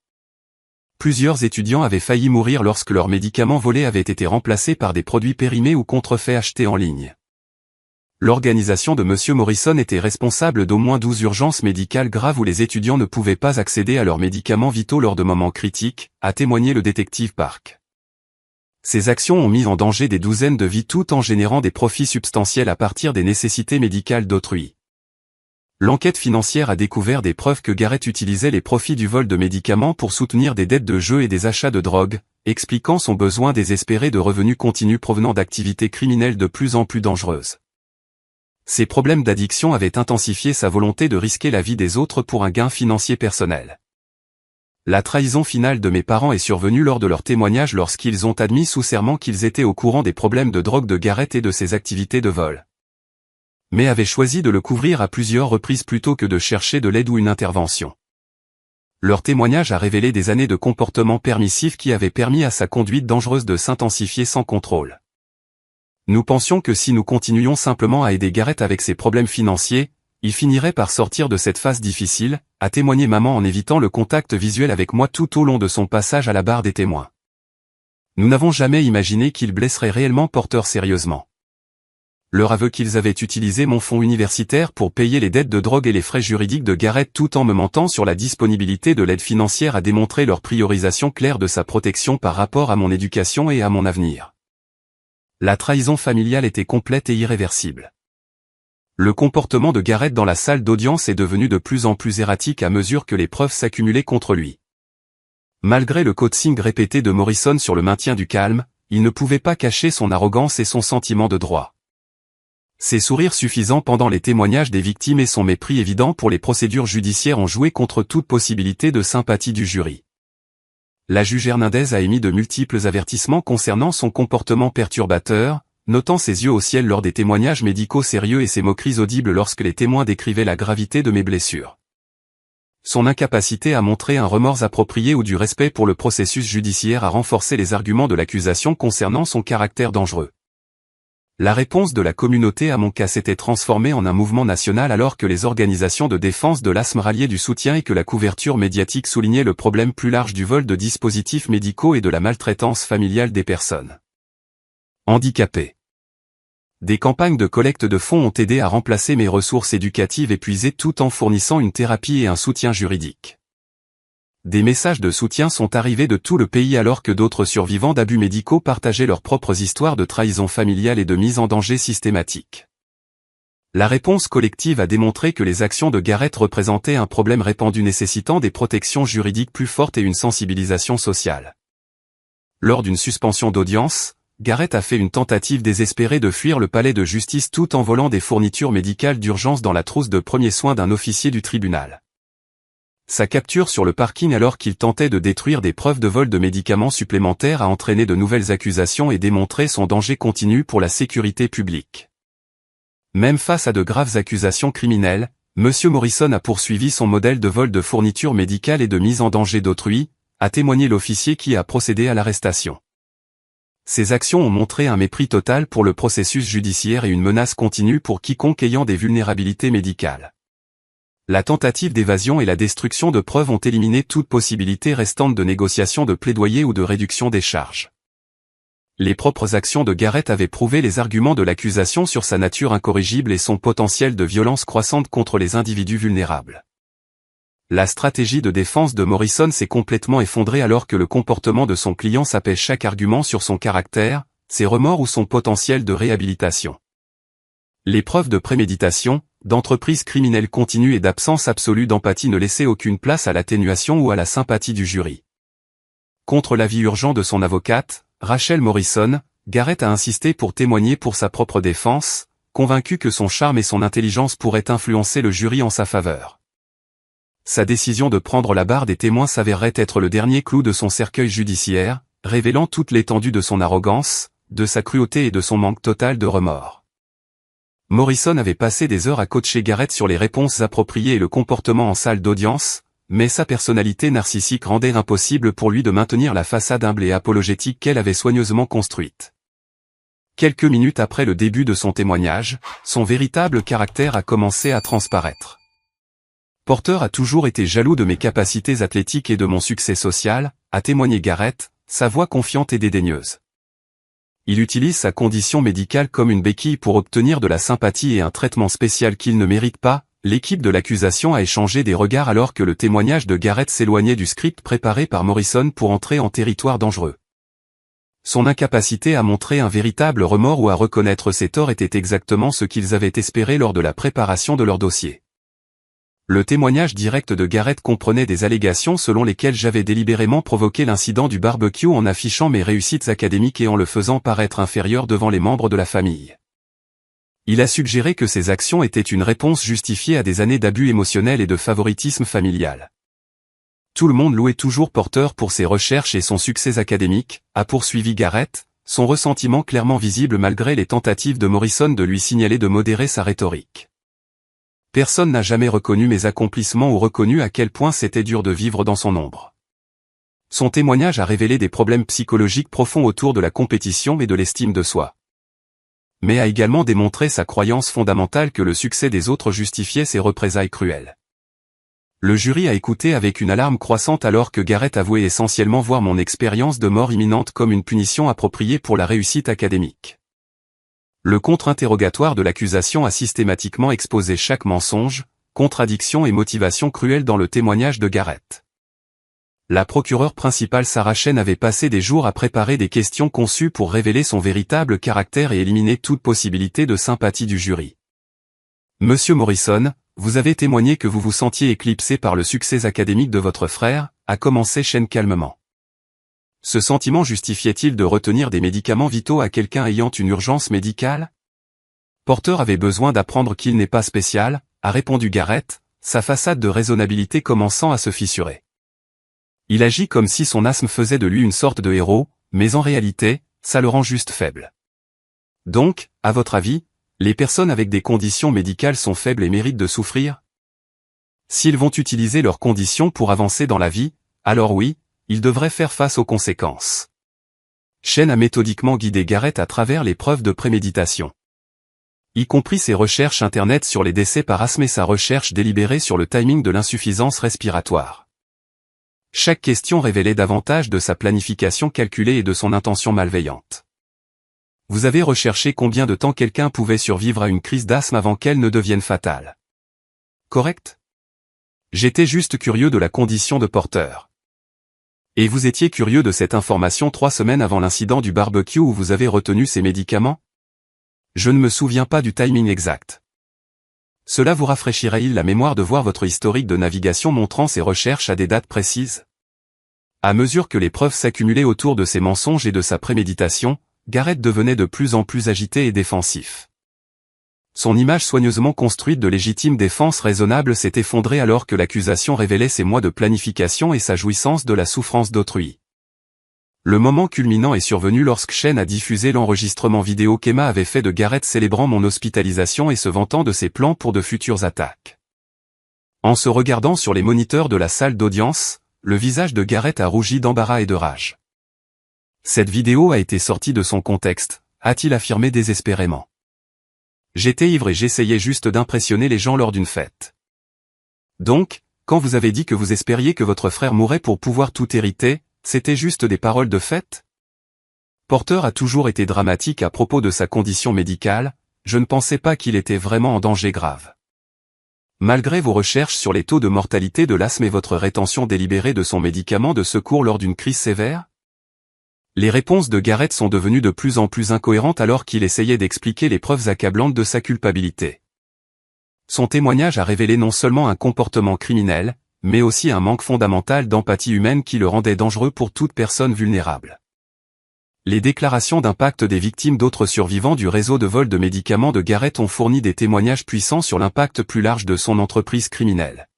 Plusieurs étudiants avaient failli mourir lorsque leurs médicaments volés avaient été remplacés par des produits périmés ou contrefaits achetés en ligne. L'organisation de M. Morrison était responsable d'au moins 12 urgences médicales graves où les étudiants ne pouvaient pas accéder à leurs médicaments vitaux lors de moments critiques, a témoigné le détective Park. Ces actions ont mis en danger des douzaines de vies tout en générant des profits substantiels à partir des nécessités médicales d'autrui. L'enquête financière a découvert des preuves que Garrett utilisait les profits du vol de médicaments pour soutenir des dettes de jeu et des achats de drogue, expliquant son besoin désespéré de revenus continus provenant d'activités criminelles de plus en plus dangereuses. Ces problèmes d'addiction avaient intensifié sa volonté de risquer la vie des autres pour un gain financier personnel. La trahison finale de mes parents est survenue lors de leur témoignage lorsqu'ils ont admis sous serment qu'ils étaient au courant des problèmes de drogue de Garrett et de ses activités de vol. Mais avaient choisi de le couvrir à plusieurs reprises plutôt que de chercher de l'aide ou une intervention. Leur témoignage a révélé des années de comportement permissif qui avaient permis à sa conduite dangereuse de s'intensifier sans contrôle. Nous pensions que si nous continuions simplement à aider Garrett avec ses problèmes financiers, il finirait par sortir de cette phase difficile, a témoigné maman en évitant le contact visuel avec moi tout au long de son passage à la barre des témoins. Nous n'avons jamais imaginé qu'il blesserait réellement Porter sérieusement. Leur aveu qu'ils avaient utilisé mon fonds universitaire pour payer les dettes de drogue et les frais juridiques de Garrett tout en me mentant sur la disponibilité de l'aide financière a démontré leur priorisation claire de sa protection par rapport à mon éducation et à mon avenir. La trahison familiale était complète et irréversible. Le comportement de Garrett dans la salle d'audience est devenu de plus en plus erratique à mesure que les preuves s'accumulaient contre lui. Malgré le coaching répété de Morrison sur le maintien du calme, il ne pouvait pas cacher son arrogance et son sentiment de droit. Ses sourires suffisants pendant les témoignages des victimes et son mépris évident pour les procédures judiciaires ont joué contre toute possibilité de sympathie du jury. La juge Hernandez a émis de multiples avertissements concernant son comportement perturbateur, notant ses yeux au ciel lors des témoignages médicaux sérieux et ses moqueries audibles lorsque les témoins décrivaient la gravité de mes blessures. Son incapacité à montrer un remords approprié ou du respect pour le processus judiciaire a renforcé les arguments de l'accusation concernant son caractère dangereux. La réponse de la communauté à mon cas s'était transformée en un mouvement national alors que les organisations de défense de l'asthme ralliaient du soutien et que la couverture médiatique soulignait le problème plus large du vol de dispositifs médicaux et de la maltraitance familiale des personnes handicapées. Des campagnes de collecte de fonds ont aidé à remplacer mes ressources éducatives épuisées tout en fournissant une thérapie et un soutien juridique. Des messages de soutien sont arrivés de tout le pays alors que d'autres survivants d'abus médicaux partageaient leurs propres histoires de trahison familiale et de mise en danger systématique. La réponse collective a démontré que les actions de Garrett représentaient un problème répandu nécessitant des protections juridiques plus fortes et une sensibilisation sociale. Lors d'une suspension d'audience, Garrett a fait une tentative désespérée de fuir le palais de justice tout en volant des fournitures médicales d'urgence dans la trousse de premiers soins d'un officier du tribunal. Sa capture sur le parking alors qu'il tentait de détruire des preuves de vol de médicaments supplémentaires a entraîné de nouvelles accusations et démontré son danger continu pour la sécurité publique. Même face à de graves accusations criminelles, M. Morrison a poursuivi son modèle de vol de fournitures médicales et de mise en danger d'autrui, a témoigné l'officier qui a procédé à l'arrestation. Ces actions ont montré un mépris total pour le processus judiciaire et une menace continue pour quiconque ayant des vulnérabilités médicales. La tentative d'évasion et la destruction de preuves ont éliminé toute possibilité restante de négociation de plaidoyer ou de réduction des charges. Les propres actions de Garrett avaient prouvé les arguments de l'accusation sur sa nature incorrigible et son potentiel de violence croissante contre les individus vulnérables. La stratégie de défense de Morrison s'est complètement effondrée alors que le comportement de son client s'appelle chaque argument sur son caractère, ses remords ou son potentiel de réhabilitation. Les preuves de préméditation, d'entreprise criminelle continue et d'absence absolue d'empathie ne laissaient aucune place à l'atténuation ou à la sympathie du jury. Contre l'avis urgent de son avocate, Rachel Morrison, Garrett a insisté pour témoigner pour sa propre défense, convaincu que son charme et son intelligence pourraient influencer le jury en sa faveur. Sa décision de prendre la barre des témoins s'avérerait être le dernier clou de son cercueil judiciaire, révélant toute l'étendue de son arrogance, de sa cruauté et de son manque total de remords. Morrison avait passé des heures à coacher Garrett sur les réponses appropriées et le comportement en salle d'audience, mais sa personnalité narcissique rendait impossible pour lui de maintenir la façade humble et apologétique qu'elle avait soigneusement construite. Quelques minutes après le début de son témoignage, son véritable caractère a commencé à transparaître. Porter a toujours été jaloux de mes capacités athlétiques et de mon succès social, a témoigné Garrett, sa voix confiante et dédaigneuse. Il utilise sa condition médicale comme une béquille pour obtenir de la sympathie et un traitement spécial qu'il ne mérite pas. L'équipe de l'accusation a échangé des regards alors que le témoignage de Garrett s'éloignait du script préparé par Morrison pour entrer en territoire dangereux. Son incapacité à montrer un véritable remords ou à reconnaître ses torts était exactement ce qu'ils avaient espéré lors de la préparation de leur dossier. Le témoignage direct de Garrett comprenait des allégations selon lesquelles j'avais délibérément provoqué l'incident du barbecue en affichant mes réussites académiques et en le faisant paraître inférieur devant les membres de la famille. Il a suggéré que ces actions étaient une réponse justifiée à des années d'abus émotionnels et de favoritisme familial. Tout le monde louait toujours Porter pour ses recherches et son succès académique, a poursuivi Garrett, son ressentiment clairement visible malgré les tentatives de Morrison de lui signaler de modérer sa rhétorique. Personne n'a jamais reconnu mes accomplissements ou reconnu à quel point c'était dur de vivre dans son ombre. Son témoignage a révélé des problèmes psychologiques profonds autour de la compétition et de l'estime de soi. Mais a également démontré sa croyance fondamentale que le succès des autres justifiait ses représailles cruelles. Le jury a écouté avec une alarme croissante alors que Garrett avouait essentiellement voir mon expérience de mort imminente comme une punition appropriée pour la réussite académique. Le contre-interrogatoire de l'accusation a systématiquement exposé chaque mensonge, contradiction et motivation cruelle dans le témoignage de Garrett. La procureure principale Sarah Chen avait passé des jours à préparer des questions conçues pour révéler son véritable caractère et éliminer toute possibilité de sympathie du jury. Monsieur Morrison, vous avez témoigné que vous vous sentiez éclipsé par le succès académique de votre frère, a commencé Chen calmement. Ce sentiment justifiait-il de retenir des médicaments vitaux à quelqu'un ayant une urgence médicale? Porter avait besoin d'apprendre qu'il n'est pas spécial, a répondu Garrett, sa façade de raisonnabilité commençant à se fissurer. Il agit comme si son asthme faisait de lui une sorte de héros, mais en réalité, ça le rend juste faible. Donc, à votre avis, les personnes avec des conditions médicales sont faibles et méritent de souffrir? S'ils vont utiliser leurs conditions pour avancer dans la vie, alors oui, ils devraient faire face aux conséquences. Chen a méthodiquement guidé Garrett à travers les preuves de préméditation. Y compris ses recherches internet sur les décès par asthme et sa recherche délibérée sur le timing de l'insuffisance respiratoire. Chaque question révélait davantage de sa planification calculée et de son intention malveillante. Vous avez recherché combien de temps quelqu'un pouvait survivre à une crise d'asthme avant qu'elle ne devienne fatale. Correct? J'étais juste curieux de la condition de Porter. Et vous étiez curieux de cette information 3 semaines avant l'incident du barbecue où vous avez retenu ces médicaments? Je ne me souviens pas du timing exact. Cela vous rafraîchirait-il la mémoire de voir votre historique de navigation montrant ces recherches à des dates précises? À mesure que les preuves s'accumulaient autour de ses mensonges et de sa préméditation, Garrett devenait de plus en plus agité et défensif. Son image soigneusement construite de légitime défense raisonnable s'est effondrée alors que l'accusation révélait ses mois de planification et sa jouissance de la souffrance d'autrui. Le moment culminant est survenu lorsque Chen a diffusé l'enregistrement vidéo qu'Emma avait fait de Garrett célébrant mon hospitalisation et se vantant de ses plans pour de futures attaques. En se regardant sur les moniteurs de la salle d'audience, le visage de Garrett a rougi d'embarras et de rage. Cette vidéo a été sortie de son contexte, a-t-il affirmé désespérément. J'étais ivre et j'essayais juste d'impressionner les gens lors d'une fête. Donc, quand vous avez dit que vous espériez que votre frère mourrait pour pouvoir tout hériter, c'était juste des paroles de fête? Porter a toujours été dramatique à propos de sa condition médicale, je ne pensais pas qu'il était vraiment en danger grave. Malgré vos recherches sur les taux de mortalité de l'asthme et votre rétention délibérée de son médicament de secours lors d'une crise sévère? Les réponses de Garrett sont devenues de plus en plus incohérentes alors qu'il essayait d'expliquer les preuves accablantes de sa culpabilité. Son témoignage a révélé non seulement un comportement criminel, mais aussi un manque fondamental d'empathie humaine qui le rendait dangereux pour toute personne vulnérable. Les déclarations d'impact des victimes d'autres survivants du réseau de vol de médicaments de Garrett ont fourni des témoignages puissants sur l'impact plus large de son entreprise criminelle.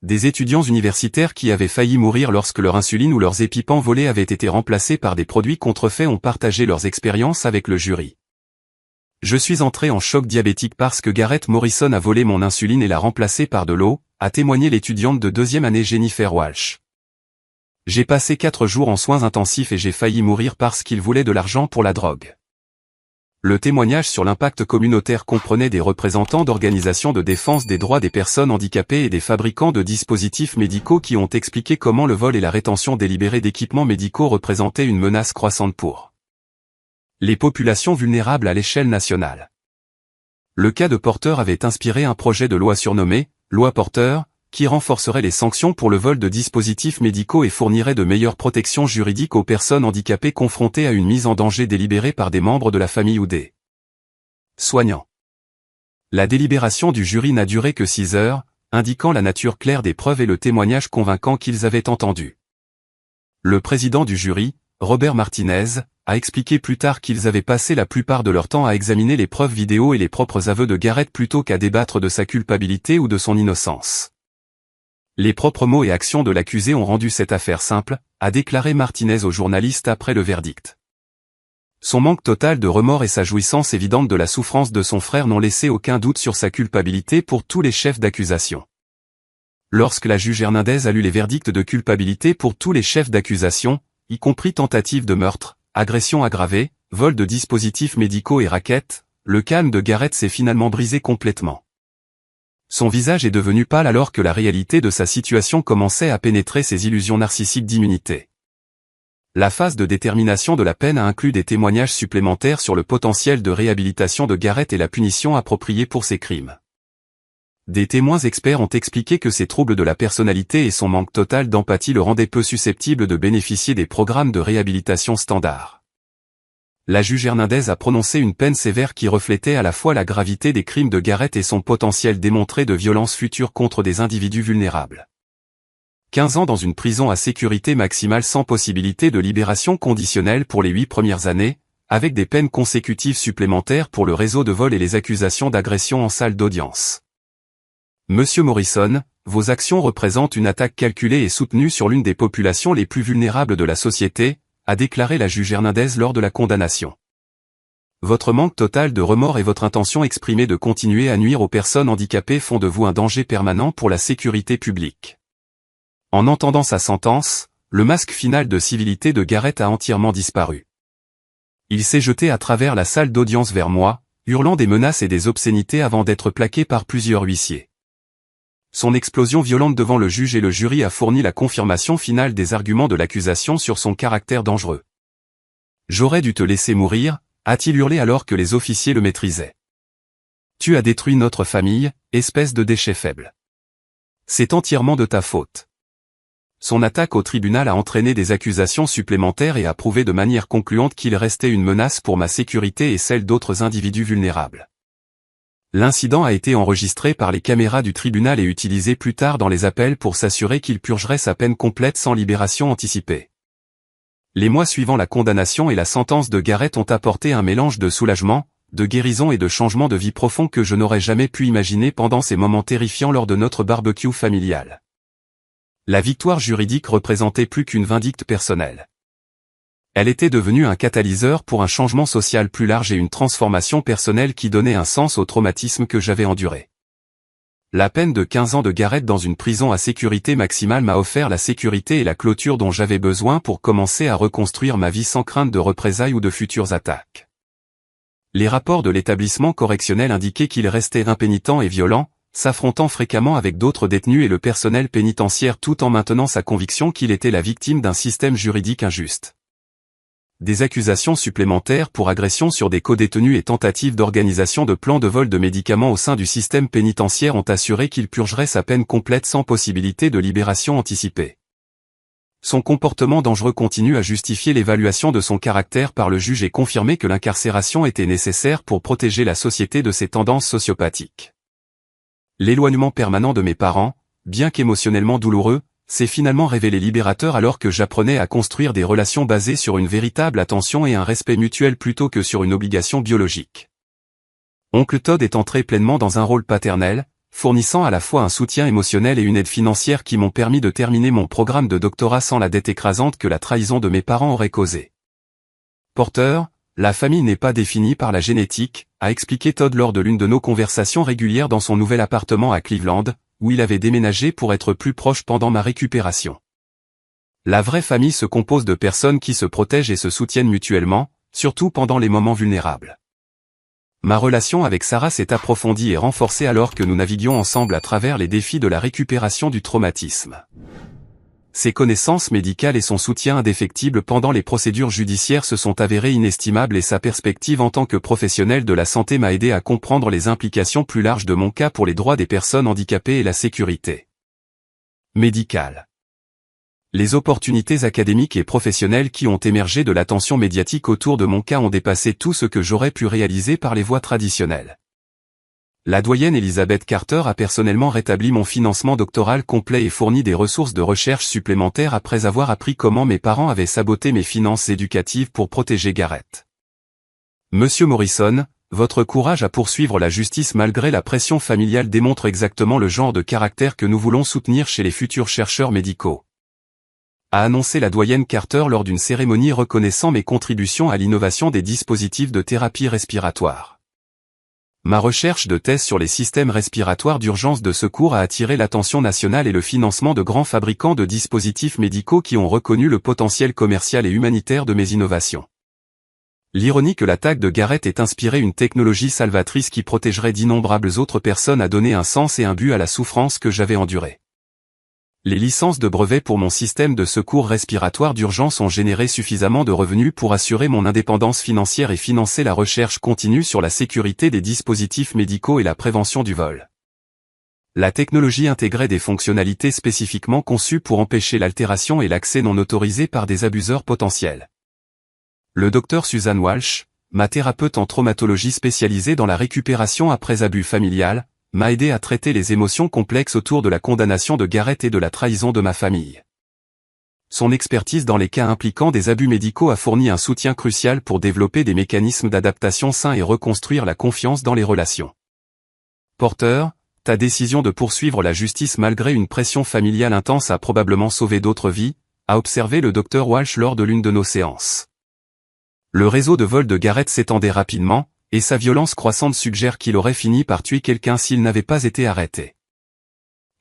Des étudiants universitaires qui avaient failli mourir lorsque leur insuline ou leurs épipens volés avaient été remplacés par des produits contrefaits ont partagé leurs expériences avec le jury. Je suis entré en choc diabétique parce que Gareth Morrison a volé mon insuline et l'a remplacée par de l'eau, a témoigné l'étudiante de 2e année Jennifer Walsh. J'ai passé 4 jours en soins intensifs et j'ai failli mourir parce qu'il voulait de l'argent pour la drogue. Le témoignage sur l'impact communautaire comprenait des représentants d'organisations de défense des droits des personnes handicapées et des fabricants de dispositifs médicaux qui ont expliqué comment le vol et la rétention délibérée d'équipements médicaux représentaient une menace croissante pour les populations vulnérables à l'échelle nationale. Le cas de Porter avait inspiré un projet de loi surnommé « Loi Porter », qui renforcerait les sanctions pour le vol de dispositifs médicaux et fournirait de meilleures protections juridiques aux personnes handicapées confrontées à une mise en danger délibérée par des membres de la famille ou des soignants. La délibération du jury n'a duré que 6 heures, indiquant la nature claire des preuves et le témoignage convaincant qu'ils avaient entendu. Le président du jury, Robert Martinez, a expliqué plus tard qu'ils avaient passé la plupart de leur temps à examiner les preuves vidéo et les propres aveux de Gareth plutôt qu'à débattre de sa culpabilité ou de son innocence. Les propres mots et actions de l'accusé ont rendu cette affaire simple, a déclaré Martinez aux journalistes après le verdict. Son manque total de remords et sa jouissance évidente de la souffrance de son frère n'ont laissé aucun doute sur sa culpabilité pour tous les chefs d'accusation. Lorsque la juge Hernandez a lu les verdicts de culpabilité pour tous les chefs d'accusation, y compris tentative de meurtre, agression aggravée, vol de dispositifs médicaux et racket, le calme de Gareth s'est finalement brisé complètement. Son visage est devenu pâle alors que la réalité de sa situation commençait à pénétrer ses illusions narcissiques d'immunité. La phase de détermination de la peine a inclus des témoignages supplémentaires sur le potentiel de réhabilitation de Gareth et la punition appropriée pour ses crimes. Des témoins experts ont expliqué que ses troubles de la personnalité et son manque total d'empathie le rendaient peu susceptible de bénéficier des programmes de réhabilitation standards. La juge Hernandez a prononcé une peine sévère qui reflétait à la fois la gravité des crimes de Gareth et son potentiel démontré de violences futures contre des individus vulnérables. 15 ans dans une prison à sécurité maximale sans possibilité de libération conditionnelle pour les 8 premières années, avec des peines consécutives supplémentaires pour le réseau de vol et les accusations d'agression en salle d'audience. Monsieur Morrison, vos actions représentent une attaque calculée et soutenue sur l'une des populations les plus vulnérables de la société, a déclaré la juge Hernandez lors de la condamnation. Votre manque total de remords et votre intention exprimée de continuer à nuire aux personnes handicapées font de vous un danger permanent pour la sécurité publique. En entendant sa sentence, le masque final de civilité de Gareth a entièrement disparu. Il s'est jeté à travers la salle d'audience vers moi, hurlant des menaces et des obscénités avant d'être plaqué par plusieurs huissiers. Son explosion violente devant le juge et le jury a fourni la confirmation finale des arguments de l'accusation sur son caractère dangereux. J'aurais dû te laisser mourir, a-t-il hurlé alors que les officiers le maîtrisaient. Tu as détruit notre famille, espèce de déchet faible. C'est entièrement de ta faute. Son attaque au tribunal a entraîné des accusations supplémentaires et a prouvé de manière concluante qu'il restait une menace pour ma sécurité et celle d'autres individus vulnérables. L'incident a été enregistré par les caméras du tribunal et utilisé plus tard dans les appels pour s'assurer qu'il purgerait sa peine complète sans libération anticipée. Les mois suivant la condamnation et la sentence de Gareth ont apporté un mélange de soulagement, de guérison et de changement de vie profond que je n'aurais jamais pu imaginer pendant ces moments terrifiants lors de notre barbecue familial. La victoire juridique représentait plus qu'une vindicte personnelle. Elle était devenue un catalyseur pour un changement social plus large et une transformation personnelle qui donnait un sens au traumatisme que j'avais enduré. La peine de 15 ans de Gareth dans une prison à sécurité maximale m'a offert la sécurité et la clôture dont j'avais besoin pour commencer à reconstruire ma vie sans crainte de représailles ou de futures attaques. Les rapports de l'établissement correctionnel indiquaient qu'il restait impénitent et violent, s'affrontant fréquemment avec d'autres détenus et le personnel pénitentiaire tout en maintenant sa conviction qu'il était la victime d'un système juridique injuste. Des accusations supplémentaires pour agression sur des codétenus et tentatives d'organisation de plans de vol de médicaments au sein du système pénitentiaire ont assuré qu'il purgerait sa peine complète sans possibilité de libération anticipée. Son comportement dangereux continue à justifier l'évaluation de son caractère par le juge et confirmer que l'incarcération était nécessaire pour protéger la société de ses tendances sociopathiques. L'éloignement permanent de mes parents, bien qu'émotionnellement douloureux, s'est finalement révélé libérateur alors que j'apprenais à construire des relations basées sur une véritable attention et un respect mutuel plutôt que sur une obligation biologique. Oncle Todd est entré pleinement dans un rôle paternel, fournissant à la fois un soutien émotionnel et une aide financière qui m'ont permis de terminer mon programme de doctorat sans la dette écrasante que la trahison de mes parents aurait causée. Porter, La famille n'est pas définie par la génétique, a expliqué Todd lors de l'une de nos conversations régulières dans son nouvel appartement à Cleveland, où il avait déménagé pour être plus proche pendant ma récupération. La vraie famille se compose de personnes qui se protègent et se soutiennent mutuellement, surtout pendant les moments vulnérables. Ma relation avec Sarah s'est approfondie et renforcée alors que nous naviguions ensemble à travers les défis de la récupération du traumatisme. Ses connaissances médicales et son soutien indéfectible pendant les procédures judiciaires se sont avérés inestimables et sa perspective en tant que professionnel de la santé m'a aidé à comprendre les implications plus larges de mon cas pour les droits des personnes handicapées et la sécurité médicale. Les opportunités académiques et professionnelles qui ont émergé de l'attention médiatique autour de mon cas ont dépassé tout ce que j'aurais pu réaliser par les voies traditionnelles. La doyenne Elizabeth Carter a personnellement rétabli mon financement doctoral complet et fourni des ressources de recherche supplémentaires après avoir appris comment mes parents avaient saboté mes finances éducatives pour protéger Garrett. Monsieur Morrison, votre courage à poursuivre la justice malgré la pression familiale démontre exactement le genre de caractère que nous voulons soutenir chez les futurs chercheurs médicaux, a annoncé la doyenne Carter lors d'une cérémonie reconnaissant mes contributions à l'innovation des dispositifs de thérapie respiratoire. Ma recherche de thèse sur les systèmes respiratoires d'urgence de secours a attiré l'attention nationale et le financement de grands fabricants de dispositifs médicaux qui ont reconnu le potentiel commercial et humanitaire de mes innovations. L'ironie que l'attaque de Garrett ait inspiré une technologie salvatrice qui protégerait d'innombrables autres personnes a donné un sens et un but à la souffrance que j'avais endurée. Les licences de brevets pour mon système de secours respiratoire d'urgence ont généré suffisamment de revenus pour assurer mon indépendance financière et financer la recherche continue sur la sécurité des dispositifs médicaux et la prévention du vol. La technologie intégrait des fonctionnalités spécifiquement conçues pour empêcher l'altération et l'accès non autorisé par des abuseurs potentiels. Le Dr Susan Walsh, ma thérapeute en traumatologie spécialisée dans la récupération après abus familial, m'a aidé à traiter les émotions complexes autour de la condamnation de Garrett et de la trahison de ma famille. Son expertise dans les cas impliquant des abus médicaux a fourni un soutien crucial pour développer des mécanismes d'adaptation sains et reconstruire la confiance dans les relations. Porter, ta décision de poursuivre la justice malgré une pression familiale intense a probablement sauvé d'autres vies, a observé le Dr Walsh lors de l'une de nos séances. Le réseau de vol de Garrett s'étendait rapidement, et sa violence croissante suggère qu'il aurait fini par tuer quelqu'un s'il n'avait pas été arrêté.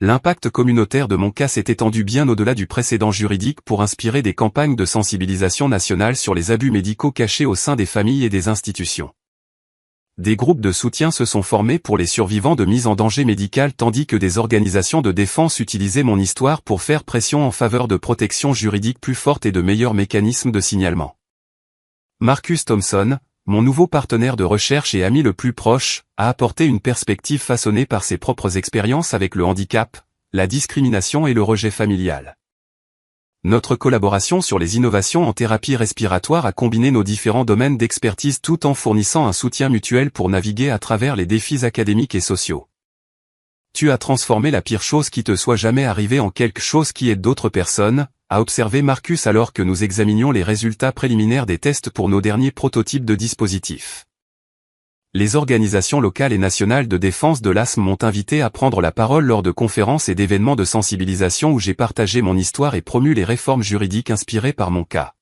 L'impact communautaire de mon cas s'est étendu bien au-delà du précédent juridique pour inspirer des campagnes de sensibilisation nationale sur les abus médicaux cachés au sein des familles et des institutions. Des groupes de soutien se sont formés pour les survivants de mise en danger médicale tandis que des organisations de défense utilisaient mon histoire pour faire pression en faveur de protections juridiques plus fortes et de meilleurs mécanismes de signalement. Marcus Thompson, mon nouveau partenaire de recherche et ami le plus proche, a apporté une perspective façonnée par ses propres expériences avec le handicap, la discrimination et le rejet familial. Notre collaboration sur les innovations en thérapie respiratoire a combiné nos différents domaines d'expertise tout en fournissant un soutien mutuel pour naviguer à travers les défis académiques et sociaux. Tu as transformé la pire chose qui te soit jamais arrivée en quelque chose qui aide d'autres personnes, a observé Marcus alors que nous examinions les résultats préliminaires des tests pour nos derniers prototypes de dispositifs. Les organisations locales et nationales de défense de l'asthme m'ont invité à prendre la parole lors de conférences et d'événements de sensibilisation où j'ai partagé mon histoire et promu les réformes juridiques inspirées par mon cas.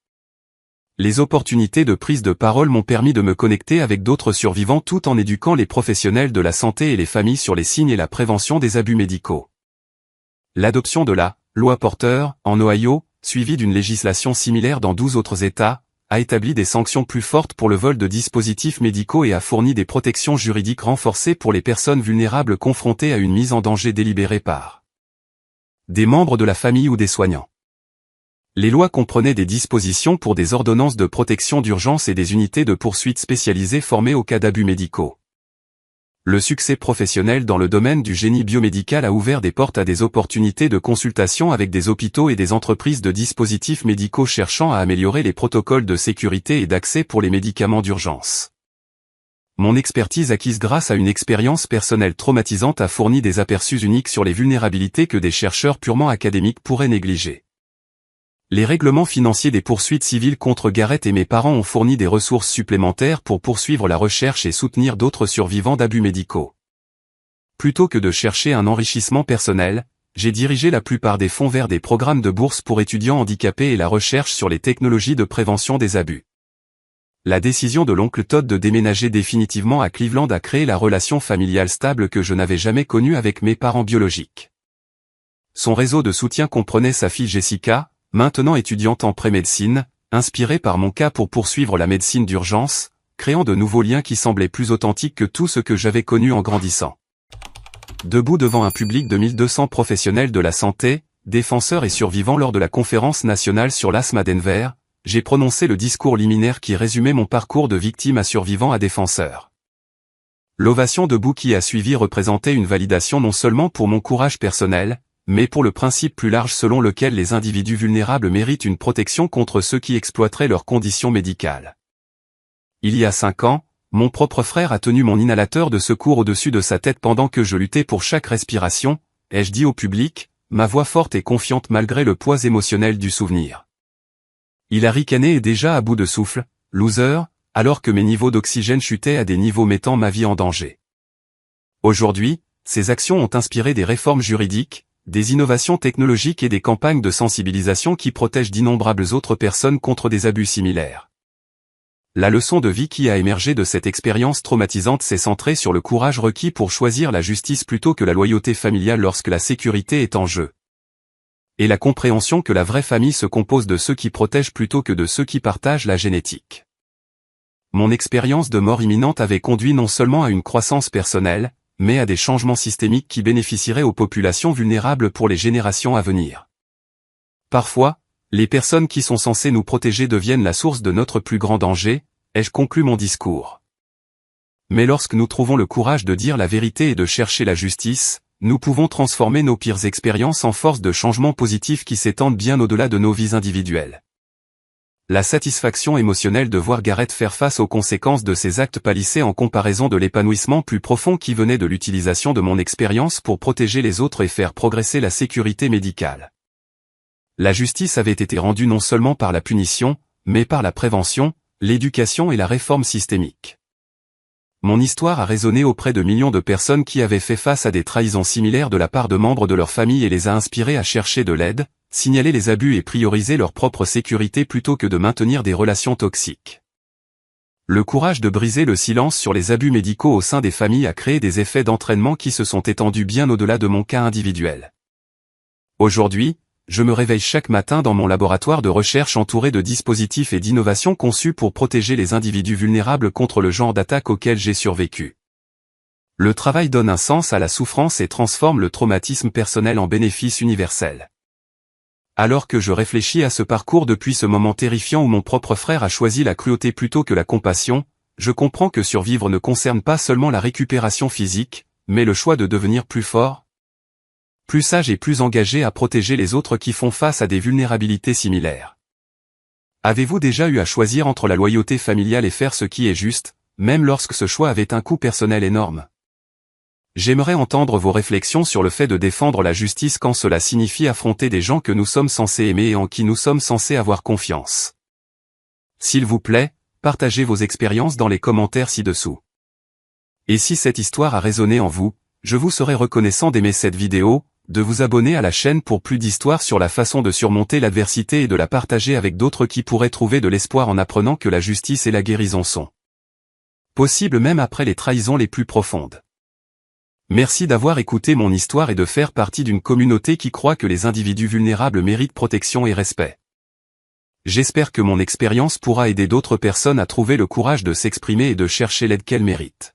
Les opportunités de prise de parole m'ont permis de me connecter avec d'autres survivants tout en éduquant les professionnels de la santé et les familles sur les signes et la prévention des abus médicaux. L'adoption de la loi Porter, en Ohio, suivie d'une législation similaire dans 12 autres États, a établi des sanctions plus fortes pour le vol de dispositifs médicaux et a fourni des protections juridiques renforcées pour les personnes vulnérables confrontées à une mise en danger délibérée par des membres de la famille ou des soignants. Les lois comprenaient des dispositions pour des ordonnances de protection d'urgence et des unités de poursuite spécialisées formées aux cas d'abus médicaux. Le succès professionnel dans le domaine du génie biomédical a ouvert des portes à des opportunités de consultation avec des hôpitaux et des entreprises de dispositifs médicaux cherchant à améliorer les protocoles de sécurité et d'accès pour les médicaments d'urgence. Mon expertise acquise grâce à une expérience personnelle traumatisante a fourni des aperçus uniques sur les vulnérabilités que des chercheurs purement académiques pourraient négliger. Les règlements financiers des poursuites civiles contre Garrett et mes parents ont fourni des ressources supplémentaires pour poursuivre la recherche et soutenir d'autres survivants d'abus médicaux. Plutôt que de chercher un enrichissement personnel, j'ai dirigé la plupart des fonds vers des programmes de bourse pour étudiants handicapés et la recherche sur les technologies de prévention des abus. la décision de l'oncle Todd de déménager définitivement à Cleveland a créé la relation familiale stable que je n'avais jamais connue avec mes parents biologiques. Son réseau de soutien comprenait sa fille Jessica, maintenant étudiante en pré-médecine, inspirée par mon cas pour poursuivre la médecine d'urgence, créant de nouveaux liens qui semblaient plus authentiques que tout ce que j'avais connu en grandissant. Debout devant un public de 1200 professionnels de la santé, défenseurs et survivants lors de la conférence nationale sur l'asthme à Denver, j'ai prononcé le discours liminaire qui résumait mon parcours de victime à survivant à défenseur. L'ovation debout qui a suivi représentait une validation non seulement pour mon courage personnel, mais pour le principe plus large selon lequel les individus vulnérables méritent une protection contre ceux qui exploiteraient leurs conditions médicales. Il y a 5 ans, mon propre frère a tenu mon inhalateur de secours au-dessus de sa tête pendant que je luttais pour chaque respiration, ai-je dit au public, ma voix forte et confiante malgré le poids émotionnel du souvenir. Il a ricané et déjà à bout de souffle, « loser », alors que mes niveaux d'oxygène chutaient à des niveaux mettant ma vie en danger. Aujourd'hui, ces actions ont inspiré des réformes juridiques, des innovations technologiques et des campagnes de sensibilisation qui protègent d'innombrables autres personnes contre des abus similaires. La leçon de vie qui a émergé de cette expérience traumatisante s'est centrée sur le courage requis pour choisir la justice plutôt que la loyauté familiale lorsque la sécurité est en jeu. Et la compréhension que la vraie famille se compose de ceux qui protègent plutôt que de ceux qui partagent la génétique. Mon expérience de mort imminente avait conduit non seulement à une croissance personnelle, mais à des changements systémiques qui bénéficieraient aux populations vulnérables pour les générations à venir. Parfois, les personnes qui sont censées nous protéger deviennent la source de notre plus grand danger, ai-je conclu mon discours. Mais lorsque nous trouvons le courage de dire la vérité et de chercher la justice, nous pouvons transformer nos pires expériences en force de changement positif qui s'étendent bien au-delà de nos vies individuelles. La satisfaction émotionnelle de voir Garrett faire face aux conséquences de ses actes pâlissait en comparaison de l'épanouissement plus profond qui venait de l'utilisation de mon expérience pour protéger les autres et faire progresser la sécurité médicale. La justice avait été rendue non seulement par la punition, mais par la prévention, l'éducation et la réforme systémique. Mon histoire a résonné auprès de millions de personnes qui avaient fait face à des trahisons similaires de la part de membres de leur famille et les a inspirés à chercher de l'aide, signaler les abus et prioriser leur propre sécurité plutôt que de maintenir des relations toxiques. Le courage de briser le silence sur les abus médicaux au sein des familles a créé des effets d'entraînement qui se sont étendus bien au-delà de mon cas individuel. Aujourd'hui, je me réveille chaque matin dans mon laboratoire de recherche entouré de dispositifs et d'innovations conçus pour protéger les individus vulnérables contre le genre d'attaque auquel j'ai survécu. Le travail donne un sens à la souffrance et transforme le traumatisme personnel en bénéfice universel. Alors que je réfléchis à ce parcours depuis ce moment terrifiant où mon propre frère a choisi la cruauté plutôt que la compassion, je comprends que survivre ne concerne pas seulement la récupération physique, mais le choix de devenir plus fort, plus sage et plus engagé à protéger les autres qui font face à des vulnérabilités similaires. Avez-vous déjà eu à choisir entre la loyauté familiale et faire ce qui est juste, même lorsque ce choix avait un coût personnel énorme? J'aimerais entendre vos réflexions sur le fait de défendre la justice quand cela signifie affronter des gens que nous sommes censés aimer et en qui nous sommes censés avoir confiance. S'il vous plaît, partagez vos expériences dans les commentaires ci-dessous. Et si cette histoire a résonné en vous, je vous serais reconnaissant d'aimer cette vidéo, de vous abonner à la chaîne pour plus d'histoires sur la façon de surmonter l'adversité et de la partager avec d'autres qui pourraient trouver de l'espoir en apprenant que la justice et la guérison sont possibles même après les trahisons les plus profondes. Merci d'avoir écouté mon histoire et de faire partie d'une communauté qui croit que les individus vulnérables méritent protection et respect. J'espère que mon expérience pourra aider d'autres personnes à trouver le courage de s'exprimer et de chercher l'aide qu'elles méritent.